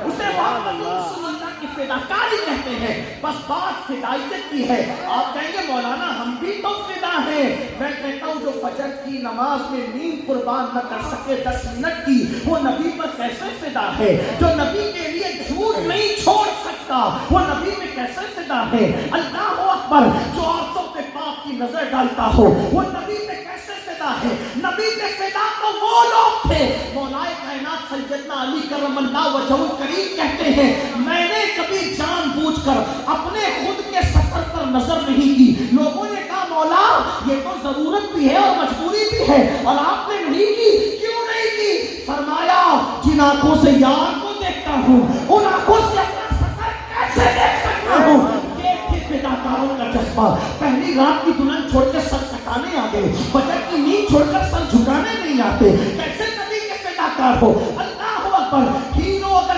Speaker 1: اسے محمد رسول اللہ کی فداکاری کہتے ہیں۔ بس بات فدائیت کی ہے۔ آپ کہیں گے مولانا ہم بھی تو فدا ہیں، میں کہتا ہوں جو فجر کی نماز میں نیند قربان نہ کر سکے 10 منٹ کی وہ نبی پر کیسے فدا ہے؟ جو نبی کے لیے جھوٹ نہیں چھوڑ سکتا وہ نبی میں کیسے فدا ہے؟ اللہ اکبر، جو عورتوں پہ پاپ کی نظر ڈالتا ہو وہ نبی میں کیسے فدا ہے؟ نبی کے فدا تو وہ لوگ تھے، مولائے کائنات سیدنا علی کرم اللہ وجہہ الکریم کہتے ہیں میں نے کبھی جان بوجھ کر اپنے خود کے سفر پر نظر نہیں کی، لوگوں نے کہا مولا یہ تو ضرورت بھی ہے اور مجبوری بھی ہے اور آپ نے نہیں کی، کیوں نہیں کی؟ فرمایا جن آنکھوں سے یار کو دیکھتا ہوں ان آنکھوں سے اپنا سفر کیسے دیکھ سکتا ہوں؟ یہ تھی فداکاروں کا جذبہ۔ پہلی رات کی دلہن چھوڑ کے سر کٹانے آ گئے، فجر کی نیند چھوڑ کر سر جھکانے نہیں آتے، کیسے نبی کے فداکار ہو؟ اللہ اکبر، ہیرو اگر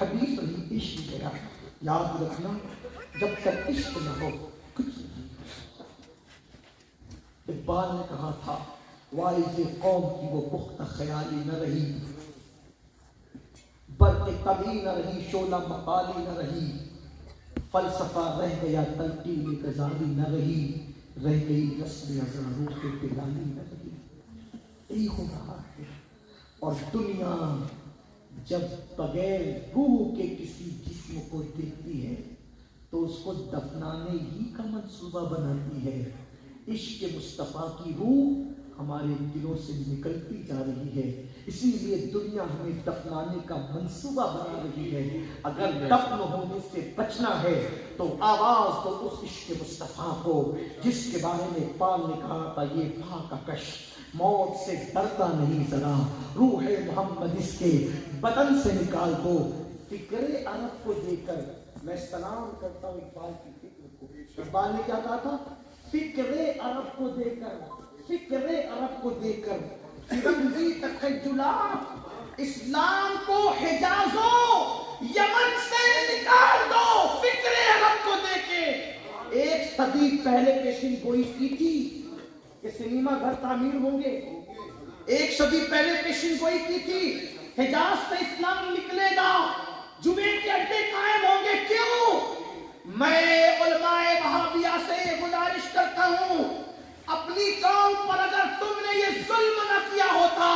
Speaker 1: حدیث نہیں، عشق گیا. یاد رکھنا جب تک عشق نہ ہو کچھ نہیں. اقبال نے کہا تھا وائز قوم کی وہ پختہ خیالی نہ رہی، برق طبی نہ رہی، شعلہ مقالی نہ رہی، فلسفہ رہ گیا تلقین غزالی نہ رہی، رہ گئی رسم ازاں روح پلالی نہ رہی. یہی ہو رہا ہے. اور دنیا جب بغیر روح کے کسی جسم کو دیکھتی ہے تو اس کو دفنانے ہی کا منصوبہ بناتی ہے. عشق مصطفیٰ کی روح ہمارے دلوں سے نکلتی جا رہی ہے، اسی لیے دنیا ہمیں دفنانے کا منصوبہ بنا رہی ہے. اگر دفن ہونے سے بچنا ہے تو آواز دو اس عشق مصطفیٰ کو جس کے بارے میں اقبال نے کہا تھا یہ پاک کش موت سے ڈرتا نہیں ذرا، روح محمد اس کے بدن سے نکال دو. فکر عرب کو دے کر میں سلام کرتا ہوں اقبال کی فکر کو. اقبال نے کیا کہا تھا؟ فکر عرب کو دے کر، فکر عرب کو دے کر فرنگی تخیلات اسلام کو حجاز و یمن سے نکال دو. فکر عرب کو دے کے 1 صدی پہلے پیشن گوئی کی تھی کہ سنیما گھر تعمیر ہوں گے. 1 صدی پہلے پیشن گوئی کی تھی حجاز سے اسلام نکلے گا، جمعے کے اڈے قائم ہوں گے. کیوں؟ میں علماء وہابیہ سے گزارش کرتا ہوں اپنی قوم پر اگر تم نے یہ ظلم نہ کیا ہوتا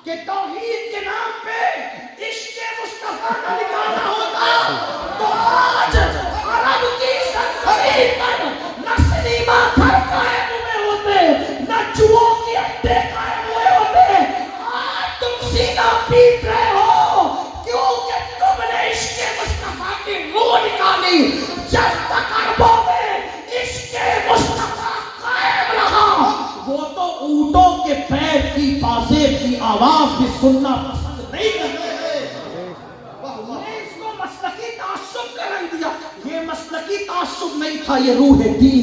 Speaker 1: کہ توحید کے نام پہ عشق مصطفیٰ کا نکالا ہوتا تو آج عرب کی سرزمین پر نہ سنیما گھر قائم ہوئے ہوتے، نہ جوؤں کی اڈے قائم ہوئے ہوتے. آج تم سینہ پیٹ رہے ہو کیونکہ تم نے عشق مصطفیٰ کی روح نکالی. جب تک عربوں میں عشق مصطفیٰ قائم رہا وہ تو اونٹوں کے پیر کی بازے کی آواز بھی سننا پسند نہیں کرتے. اس کو مسلکی تعصب کا رنگ دیا. یہ مسلکی تعصب نہیں تھا، یہ روح دین تھی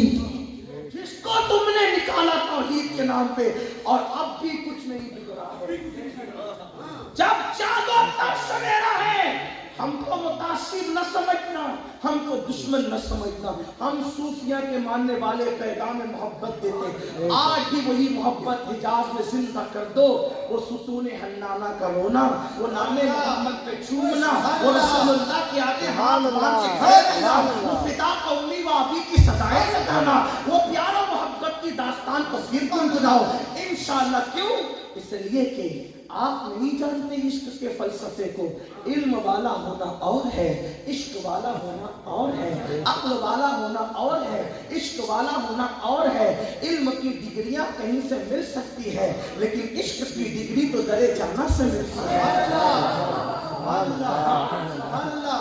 Speaker 1: جس کو تم نے نکالا توحید کے نام پہ. اور اب بھی کچھ نہیں بگڑا ہے. جب جاگو تب سویرا ہے. ہم کو متعصب نہ سمجھنا، ہم کو دشمن نہ سمجھنا. ہم صوفیہ کے ماننے والے پیغام محبت دیتے. آج بھی وہی محبت حجاز میں زندہ کر دو. وہ ستون حنانہ کا رونا، وہ نام محمد پہ چھومنا، وہ رسول اللہ کے آگے ہاتھ باندھ کے کھڑے رہنا، وہ فدا قومی و ابی کی صدائیں لگانا، وہ پیار و محبت کی داستان کو پھر گنگناؤ انشاءاللہ. کیوں؟ اس لیے کہ آپ نہیں جانتے عشق کے فلسفے کو. علم والا ہونا اور ہے، عشق والا ہونا اور ہے، عقل والا ہونا اور ہے، عشق والا ہونا اور ہے. علم کی ڈگریاں کہیں سے مل سکتی ہے لیکن عشق کی ڈگری تو درے جانا سے ملتی ہے.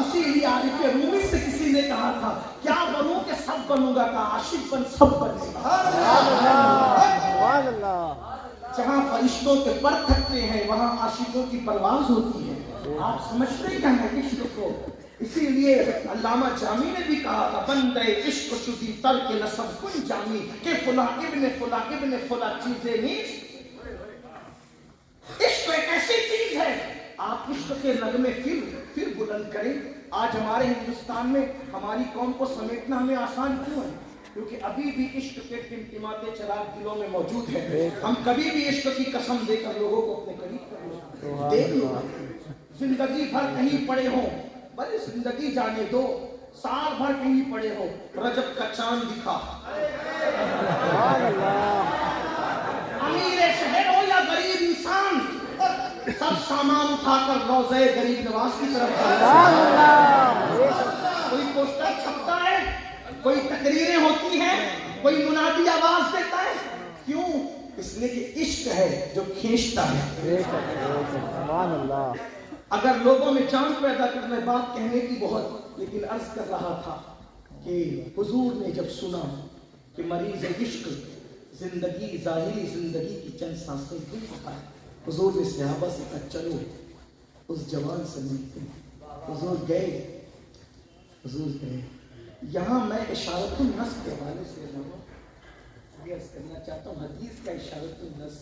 Speaker 1: اسی لیے عارف رومی سے کسی نے کہا تھا کیا بنوں کہ سب بنوں گا، کہا عاشق بن سب بنے گا. جہاں فرشتوں کے پر تھکتے ہیں وہاں عاشقوں کی پرواز ہوتی ہے. آپ سمجھتے کیا ہے عشق کو؟ اسی لیے علامہ جامی نے بھی کہا تھا بندے عشق شدی ترک نسب کن جامی کہ فلاں ابن فلاں ابن فلاں چیزیں نیست. عشق ایک ایسی چیز ہے. آپ عشق کے نغمے پھر بلند کریں. آج ہمارے ہندوستان میں ہماری قوم کو سمیٹنا ہمیں آسان کیوں ہے؟ کیونکہ ابھی بھی عشق کے ٹمٹماتے چراغ دلوں میں موجود ہیں. ہم کبھی بھی عشق کی قسم دے کر لوگوں کو اپنے قریب کر لیں. دیکھ لو زندگی بھر کہیں پڑے ہو، بھلے زندگی جانے دو، سال بھر کہیں پڑے ہو، رجب کا چاند دکھا. امیر شہر ہو یا غریب انسان سب سامان اٹھا کر روضہ غریب نواز کی طرف کوئی پوسٹر چھپتا ہے، کوئی تقریریں ہوتی ہیں، کوئی منادی آواز دیتا ہے. کیوں؟ اس لیے کہ عشق ہے جو کھینچتا ہے. اگر لوگوں میں جان پیدا کرنے بات کہنے کی بہت، لیکن عرض کر رہا تھا کہ حضور نے جب سنا کہ مریض عشق زندگی ظاہری زندگی کی چند سانسیں دل اٹھائے، حضور نے صحابہ سے کہا چلو اس جوان سے ملتے ہیں. حضور گئے. یہاں میں اشارت النص کے حوالے سے عرض کرنا چاہتا ہوں. حدیث کا اشارت النص.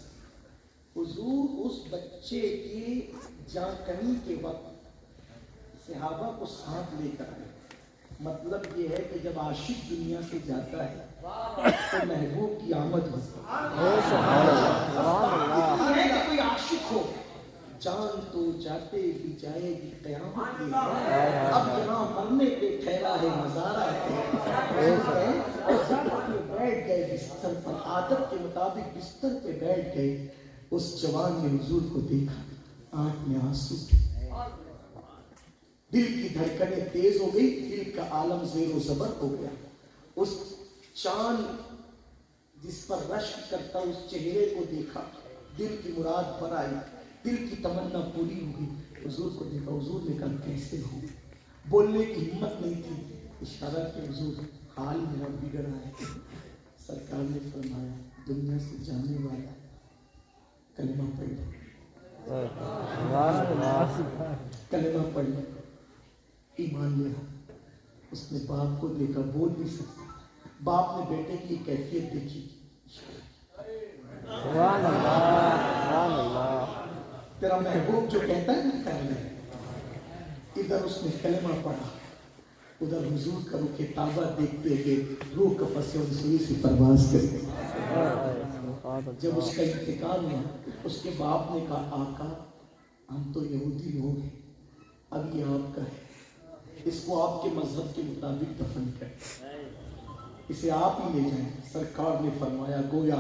Speaker 1: حضور اس بچے کی جان کنی کے وقت صحابہ کو ساتھ لے کر آئے. مطلب یہ ہے کہ جب عاشق دنیا سے جاتا ہے تو محبوب کی آمد ہوتی ہے. کہ کوئی عاشق ہو جان تو جاتے بھی جائے گی قیامت کی. اب یہاں مرنے پہ ٹھہرا ہے نظارہ ہے. بیٹھ گئے بستر پر, عادت کے مطابق بستر پہ بیٹھ گئے. اس جوان نے حضور کو دیکھا, آنکھ میں آنسو, دل کی دھڑکنیں تیز ہو گئی, دل کا عالم زیر و زبر ہو گیا. اس چاند جس پر رشک کرتا اس چہرے کو دیکھا, دل کی مراد پر آئی, دل کی تمنا پوری ہو گئی. حضور کو دیکھا, حضور نے کہا کیسے ہو. بولنے کی ہمت نہیں تھی, اشارہ کہ حضور حال میرا بگڑا ہے. سرکار نے فرمایا دنیا سے جانے والا کلمہ پڑھ لو, کلمہ پڑھ لو, ایمان لے. اس نے باپ کو دیکھا, بول بھی سکتا. باپ نے بیٹے کی کیفیت دیکھی. تیرا محبوب جو کہتا ہے نا کر لے. ادھر اس نے کلمہ پڑھا, ادھر حضور کا رخ تابہ دیکھتے ہوئے روح کا پس سوئی سے پرواز کرتے. جب اس کا انتقال ہوا اس کے باپ نے کہا آقا ہم تو یہودی لوگ ہیں, اب یہ آپ کا ہے, اس کو آپ کے مذہب کے مطابق دفن کریں, اسے آپ ہی لے جائیں. سرکار نے فرمایا گویا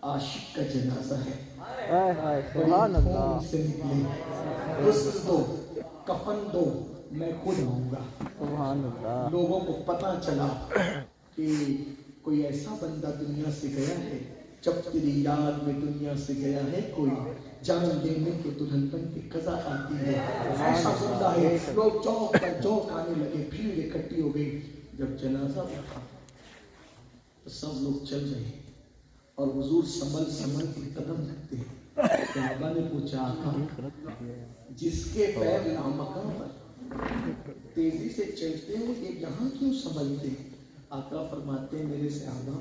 Speaker 1: عاشق کا جنازہ ہے. سے نکلے, غسل دو, کفن دو, میں خود آؤں گا. لوگوں کو پتہ چلا کہ کوئی ایسا بندہ دنیا سے گیا ہے, جب تیری یاد میں دنیا سے گیا ہے کوئی, جان لینے کو دلہن بن کے قضا آتی ہے. ایسا بندہ ہے. لوگ چوک پر چوک آنے لگے, بھیڑ اکٹھی ہو گئی. جب جنازہ اٹھا تو سب لوگ چل رہے اور حضور سنبھل سنبھل کے قدم رکھتے ہیں. صحابہ نے پوچھا آقا جس کے پیر لامکان پر تیزی سے چلتے ہیں یہ یہاں کیوں سنبھلتے ہیں؟ آقا فرماتے ہیں میرے صحابہ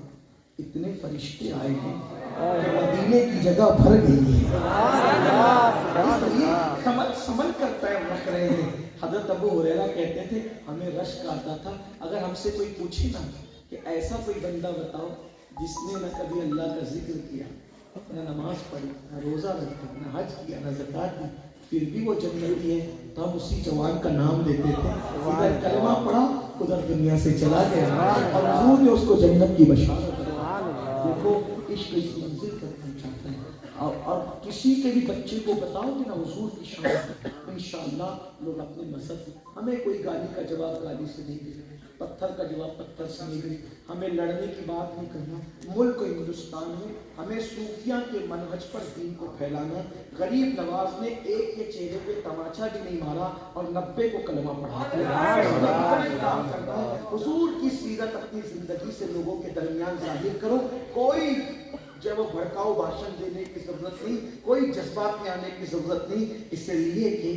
Speaker 1: اتنے فرشتے آئے ہیں کہ مدینے کی جگہ بھر گئی ہے. سنبھل کر پیر رکھ رہے ہیں. حضرت ابو ہریرہ کہتے تھے ہمیں رشک آتا تھا اگر ہم سے کوئی پوچھے نا کہ ایسا کوئی بندہ بتاؤ جس نے نہ کبھی اللہ کا ذکر کیا, نہ نماز پڑھی, نہ روزہ رکھا, نہ حج کیا, نہ زکات دی, پھر بھی وہ جنتی ہے, تو ہم اسی جوان کا نام لیتے تھے. ادھر کلمہ پڑھا ادھر دنیا سے چلا گیا اور حضور نے اس کو جنت کی بشارت. دیکھو عشق اس منزل تک پہنچاتا ہے. اور کسی کے بھی بچے کو بتاؤ کہ نا حضور کی شان, انشاءاللہ لوگ اپنے مذہب. ہمیں کوئی گالی کا جواب گالی سے نہیں دے, پتھر کا جواب پتھر سے نہیں دے. ہمیں لڑنے کی بات نہیں کرنا. ملک ہندوستان میں ہمیں صوفیہ کے منہج پر دین کو پھیلانا. غریب نواز نے ایک کے چہرے پہ تماچا بھی نہیں مارا اور 90 کو کلمہ پڑھا. حضور کی سیرت اپنی زندگی سے لوگوں کے درمیان ظاہر کرو. کوئی جب وہ بھڑکاؤ بھاشن دینے کی ضرورت نہیں, کوئی جذبات میں آنے کی ضرورت نہیں. اس لیے کہ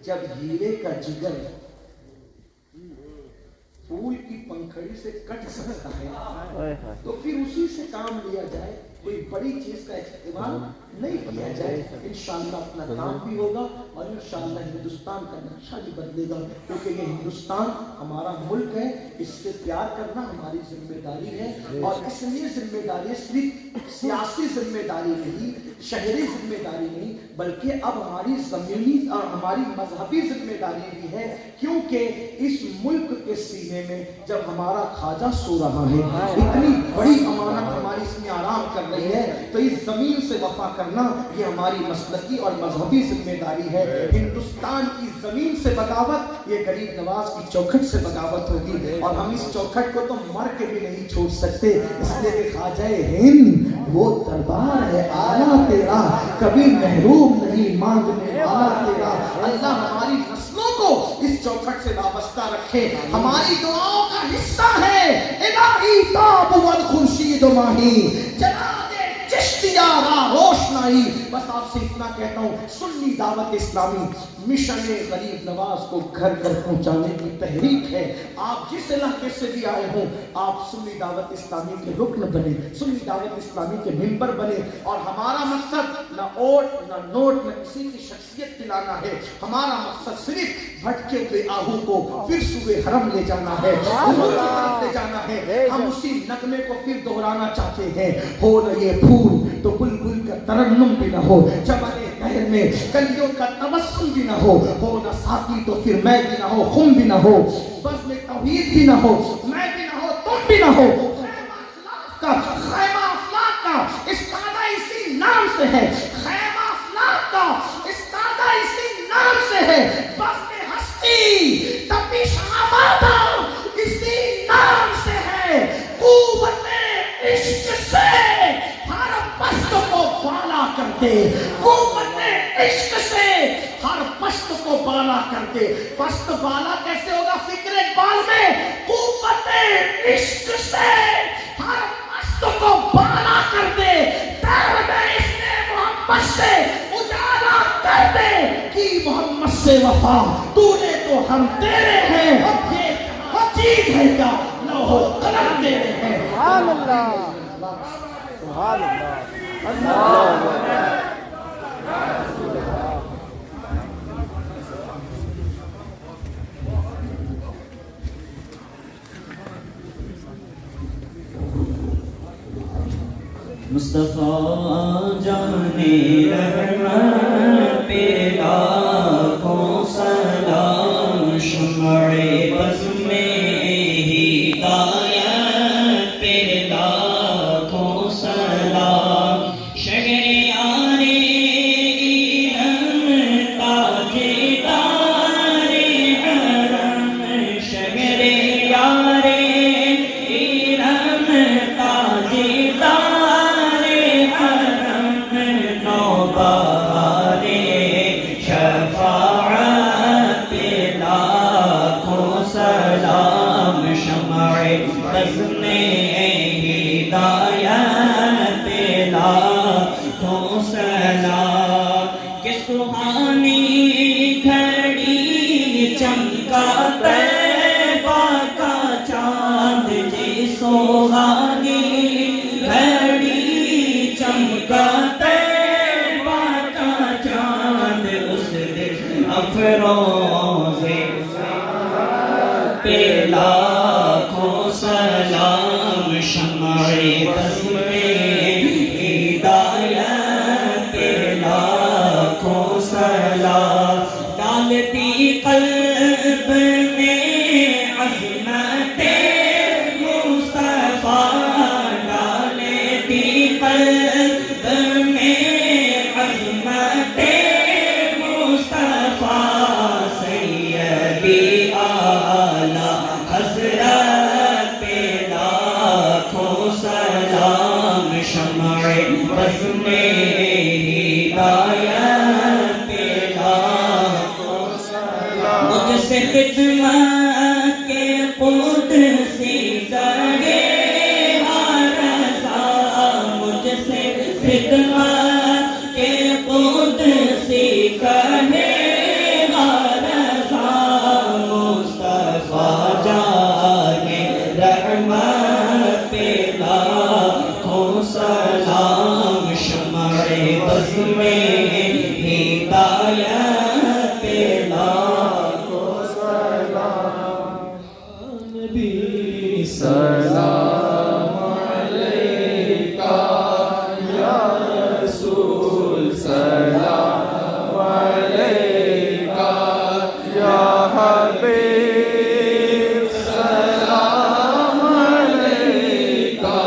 Speaker 1: جب ہیرے کا جگر پھول کی پنکھڑی سے کٹ سکتا ہے تو پھر اسی سے کام لیا جائے, کوئی بڑی چیز کا استعمال نہیں کیا جائے. انشاءاللہ اپنا کام بھی ہوگا اور انشاءاللہ ہندوستان کا نقشہ بھی بدلے گا, کیونکہ یہ ہندوستان ہمارا ملک ہے, اس سے پیار کرنا ہماری ذمہ داری ہے. اور اس لیے ذمہ داری صرف سیاسی ذمہ داری نہیں, شہری ذمہ داری نہیں, بلکہ اب ہماری زمینی اور ہماری مذہبی ذمہ داری بھی ہے. کیونکہ اس ملک کے سینے میں جب ہمارا خواجہ سو رہا ہے, اتنی بڑی امانت ہماری اس میں آرام کر رہی ہے, تو اس زمین سے وفا کرنا یہ ہماری مسلکی اور مذہبی ذمہ داری ہے. ہندوستان کی زمین سے بغاوت یہ غریب نواز کی چوکھٹ سے بغاوت ہوگی, اور ہم اس چوکھٹ کو تو مر کے بھی نہیں چھوڑ سکتے. اس لیے کہ خواجہ ہند وہ دربار ہے آلہ تیرا, کبھی محروم نہیں مانگنے والا تیرا. اللہ ہماری نسلوں کو اس چوکھٹ سے وابستہ رکھے, ہماری دعاؤں کا حصہ ہے. الہی تاب والخورشید ماہی, جناب چشتیہ را روشنائی آئی. بس آپ سے اتنا کہتا ہوں, سنی دعوت اسلامی مشن غریب نواز کو گھر گھر پہنچانے کی تحریک ہے. آپ جس علاقے سے بھی آئے ہوں, آپ سنی دعوت اسلامی کے رکن بنے, سنی دعوت اسلامی کے ممبر بنے. اور ہمارا مقصد نہ اوٹ نہ نوٹ نہ کسی کی شخصیت دلانا ہے. ہمارا مقصد صرف بھٹکے ہوئے آہو کو پھر صبح حرم لے جانا ہے, حضور کی طرف لے جانا ہے. ہم اسی نغمے کو پھر دہرانا چاہتے ہیں. ہو نہ یہ پھول تو بلبل کا ترنم بھی نہ ہو, چمنے دہر میں کلیوں کا تبسم بھی نہ ہو نہ ساتھی تو پھر میں بھی نہ ہو, خم بھی نہ ہو, بس میں توحید بھی نہ ہو, میں بھی نہ ہو, تم بھی نہ ہو. خیمہ افلاک کا استادہ اسی نام سے ہے, خیمہ افلاک کا استادہ اسی نام سے ہے. بس میں ہستی تپش آبادہ اسی نام سے ہے. قوت عشق سے ہر پست کو بالا کر دے, قوت عشق سے ہر پست کو بالا کر دے. پست بالا کیسے ہوگا فکر اقبال میں؟ قوت عشق سے ہر پست کو بالا کر دے. تیر میں اس نے محمد سے اجالا کر دے کہ محمد سے وفا تو نے تو ہم تیرے ہیں. یہ چیز ہے کیا لوح قلم تیرے ہیں.
Speaker 2: سبحان اللہ, سبحان اللہ, اللہ اکبر.
Speaker 3: مصطفیٰ جانے رحمت پہ لاکھوں سلام, شمع بز میں ہدایت پہ لاکھوں سلام. شہریار ایران تاجدار حرم, شہریار ایران تاجدار سہانی گھڑی چمکا طیبہ کا چاند جی, سہانی گھڑی چمکا طیبہ کا چاند, اس دن افروزے پہ لاکھوں سلام. شمع بز میں ہدایت پہ لاکھوں سلام. ڈالتی قلب میں عظمت مصطفیٰ, ڈالتی قلب میں عظمت مصطفیٰ. سیدی اعلیٰ حضرت پہ لاکھوں سلام. شمع بز میں ہدایت پہ لاکھوں سلام. مجھ سے خدمت کے قدسی کرے رضا, مجھ سے خدمت کے قدسی کرے رضا. مصطفیٰ جانے رحمت پہ لاکھوں سلام. شمع بز میں ہدایت پہ لاکھوں سلام. نبی سلام علیکہ یا رسول, سلام علیکہ یا حبیب, سلام علیکہ,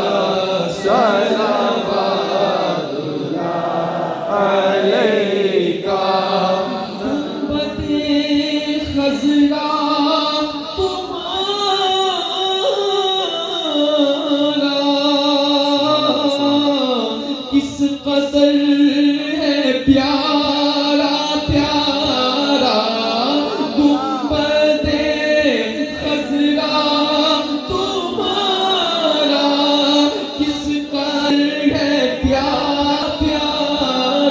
Speaker 3: صلوات اللہ علیکہ. گنبد خضرا کس قدر ہے پیارا پیارا, گنبد خضرا تمہارا کس قدر ہے پیارا پیارا.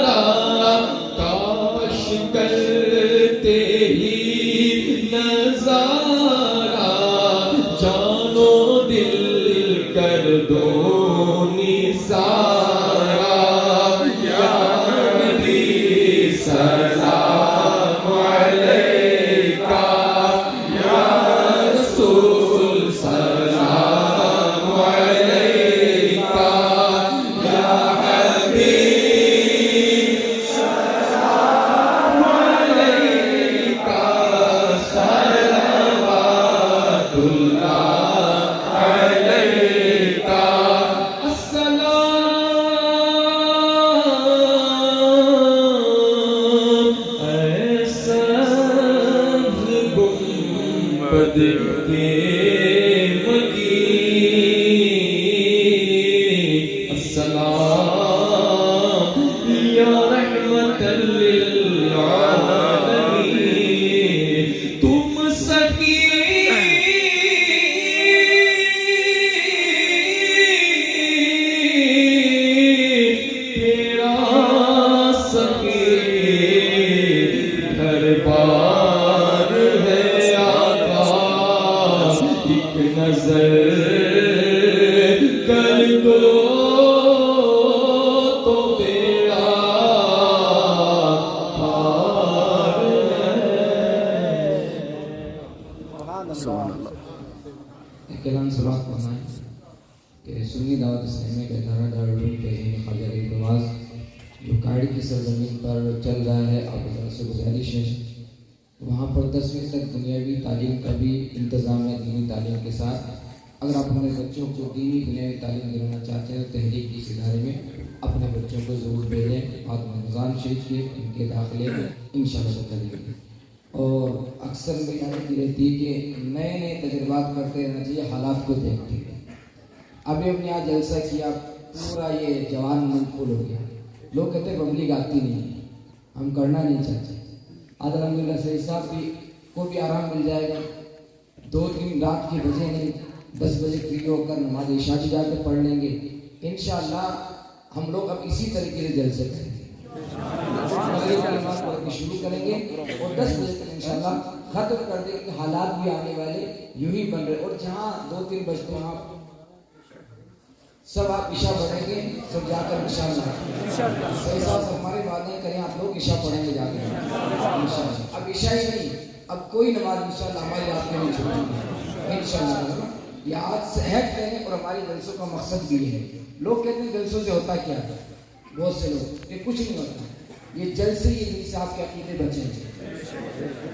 Speaker 3: کلام سراغ فرمائیں کہ سنی دعوت اسلامیہ کے ادارہ دارالعلوم کے ذمہ خواجہ غریب نواز جو کاڑی کی سرزمین پر چل رہا ہے، آپ حضرات سے گزارش ہے وہاں پر 10ویں تک دنیاوی تعلیم کا بھی انتظام ہے دینی تعلیم کے ساتھ۔ اگر آپ اپنے بچوں کو دینی دنیاوی تعلیم دلانا چاہتے ہیں تو تحریک کی اس ادارے میں اپنے بچوں کو ضرور بھیجیں۔ فاطمہ رمضان شریف کے ان کے داخلے میں انشاءاللہ کریں گے۔ اور اکثر میری عادت یہ رہتی ہے کہ نئے نئے تجربات کرتے رہنا چاہیے حالات کو دیکھتے ہوئے۔ ابھی ہم نے آج جلسہ کیا، پورا یہ جوان من فل ہو گیا، لوگ کہتے ہیں پبلک آتی نہیں، ہم کرنا نہیں چاہتے۔ آج الحمدللہ صحیح صاحب بھی کو بھی آرام مل جائے گا، 2-3 رات کی بجے نہیں، 10 بجے فری ہو کر نماز عشاء کی جا کے پڑھ لیں گے انشاءاللہ۔ ہم لوگ اب اسی طریقے سے جلسے کریں گے، نماز پڑھ کے شروع کریں گے اور 10 بجے تک انشاءاللہ ختم کر دیں گے۔ حالات بھی آنے والے یوں ہی بن رہے، اور جہاں 2-3 بجتے ہیں آپ سب آپ عشاء پڑھیں گے، سب جا کر انشاءاللہ صحیح صاحب ہمارے وعدے کریں آپ لوگ عشاء پڑھیں گے جا کے انشاءاللہ۔ اب عشاء ہی نہیں، اب کوئی نماز انشاءاللہ ہماری رات میں نہیں چھوڑیں گے انشاءاللہ۔ یہ آج صحت ہے اور ہماری جلسوں کا مقصد بھی ہے۔ لوگ کہتے ہیں جلسوں سے ہوتا کیا ہے، بہت سے لوگ یہ کچھ نہیں ہوتا، یہ جلسے ہی دین سے آپ کے عقیدے بچیں گے،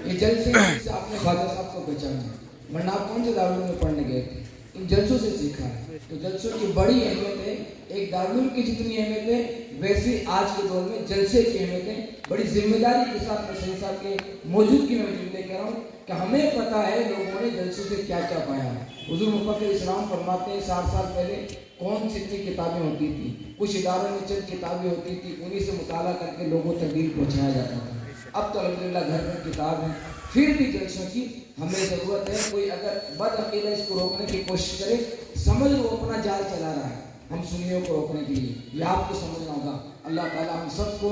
Speaker 3: یہ جلسے ہی سے آپ نے خواجہ صاحب کو بچانا ہے، ورنہ آپ کون سے دارالعلوم میں پڑھنے گئے تھے، ان جلسوں سے سیکھا ہے۔ تو جلسوں کی بڑی اہمیت ہے، ایک دارالعلوم کی جتنی اہمیت ہے ویسے آج کے دور میں جلسے کی اہمیت ہے۔ بڑی ذمہ داری کے ساتھ میں صحیح صاحب کے موجودگی میں جملے کہہ رہا ہوں کہ ہمیں پتہ ہے لوگوں نے جلسوں سے کیا کیا پایا ہے۔ حضور مفکر اسلام فرماتے ہیں 60 سال پہلے کون سی اتنی کتابیں ہوتی تھی، کچھ اداروں میں چند کتابیں ہوتی تھی، انہی سے مطالعہ کر کے لوگوں تک دین پہنچایا جاتا تھا۔ اب تو الحمدللہ گھر میں کتاب ہے، پھر بھی جلسوں کی ہمیں ضرورت ہے۔ کوئی اگر بد عقیدہ اس کو روکنے کی کوشش کرے، سمجھ وہ اپنا جال چلا رہا ہے، ہم سنیوں کو روکنے کے لیے یہ آپ کو سمجھنا ہوگا۔ اللہ تعالیٰ ہم سب کو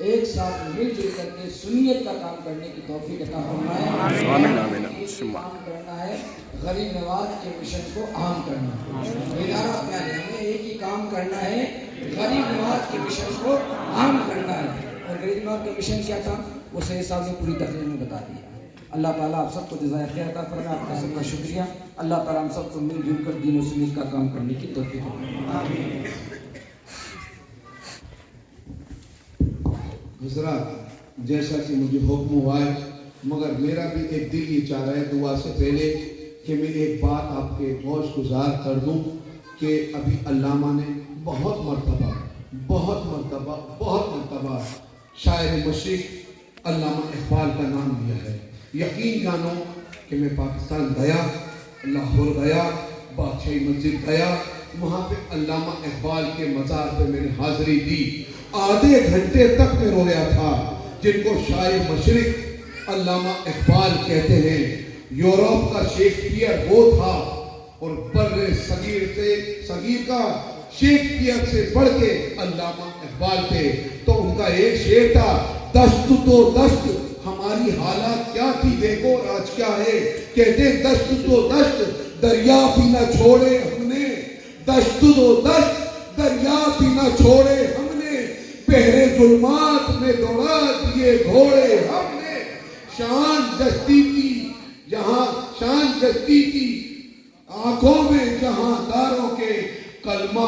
Speaker 3: ایک ساتھ مل جل کر کے سنیت کا کام کرنے کی توفیق عطا فرمائے۔ آمین آمین۔ کام کرنا ہے غریب نواز کے مشن کو عام کرنا، ادارہ اپنا ہے، ہمیں ایک ہی کام کرنا ہے، غریب نواز کے مشن کو عام کرنا ہے۔ اور غریب نواز کا مشن کیا تھا وہ صحیح صاحب نے پوری تقریر میں بتا دیا۔ اللہ تعالیٰ آپ سب کو جزائے خیر عطا فرمائے، آپ کا سب کا شکریہ۔ اللہ تعالیٰ ہم سب کو مل جل کر دین و سنت کا کام کرنے کی توفیق عطا۔
Speaker 4: حضرات جیسا کہ مجھے حکم ہوا ہے، مگر میرا بھی ایک دل یہ چاہ رہا ہے دعا سے پہلے کہ میں ایک بات آپ کے گوش گزار کر دوں کہ ابھی علامہ نے بہت مرتبہ شاعر مشرق علامہ اقبال کا نام لیا ہے۔ یقین جانو کہ میں پاکستان گیا، لاہور گیا، بادشاہی مسجد گیا، وہاں پہ علامہ اقبال کے مزار پہ میں نے حاضری دی، آدھے گھنٹے تک میں رویا تھا۔ جن کو شاعر مشرق علامہ اقبال کہتے ہیں، یورپ کا شیکسپیئر وہ تھا اور بر صغیر کا شیکسپیئر سے بڑھ کے علامہ اقبال تھے۔ تو ان کا ایک شعر تھا، دست تو دست ہماری حالات کیا تھی دیکھو اور آج کیا ہے، کہتے دست تو دست دریا بھی نہ چھوڑے ہم نے، دست تو دست دریا بھی نہ چھوڑے ہم نے، بحر ظلمات میں دوڑا دیے گھوڑے ہم نے، شان جستی کی آنکھوں میں جہاں داروں کے، کلمہ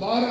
Speaker 4: 12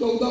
Speaker 4: 14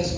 Speaker 3: 10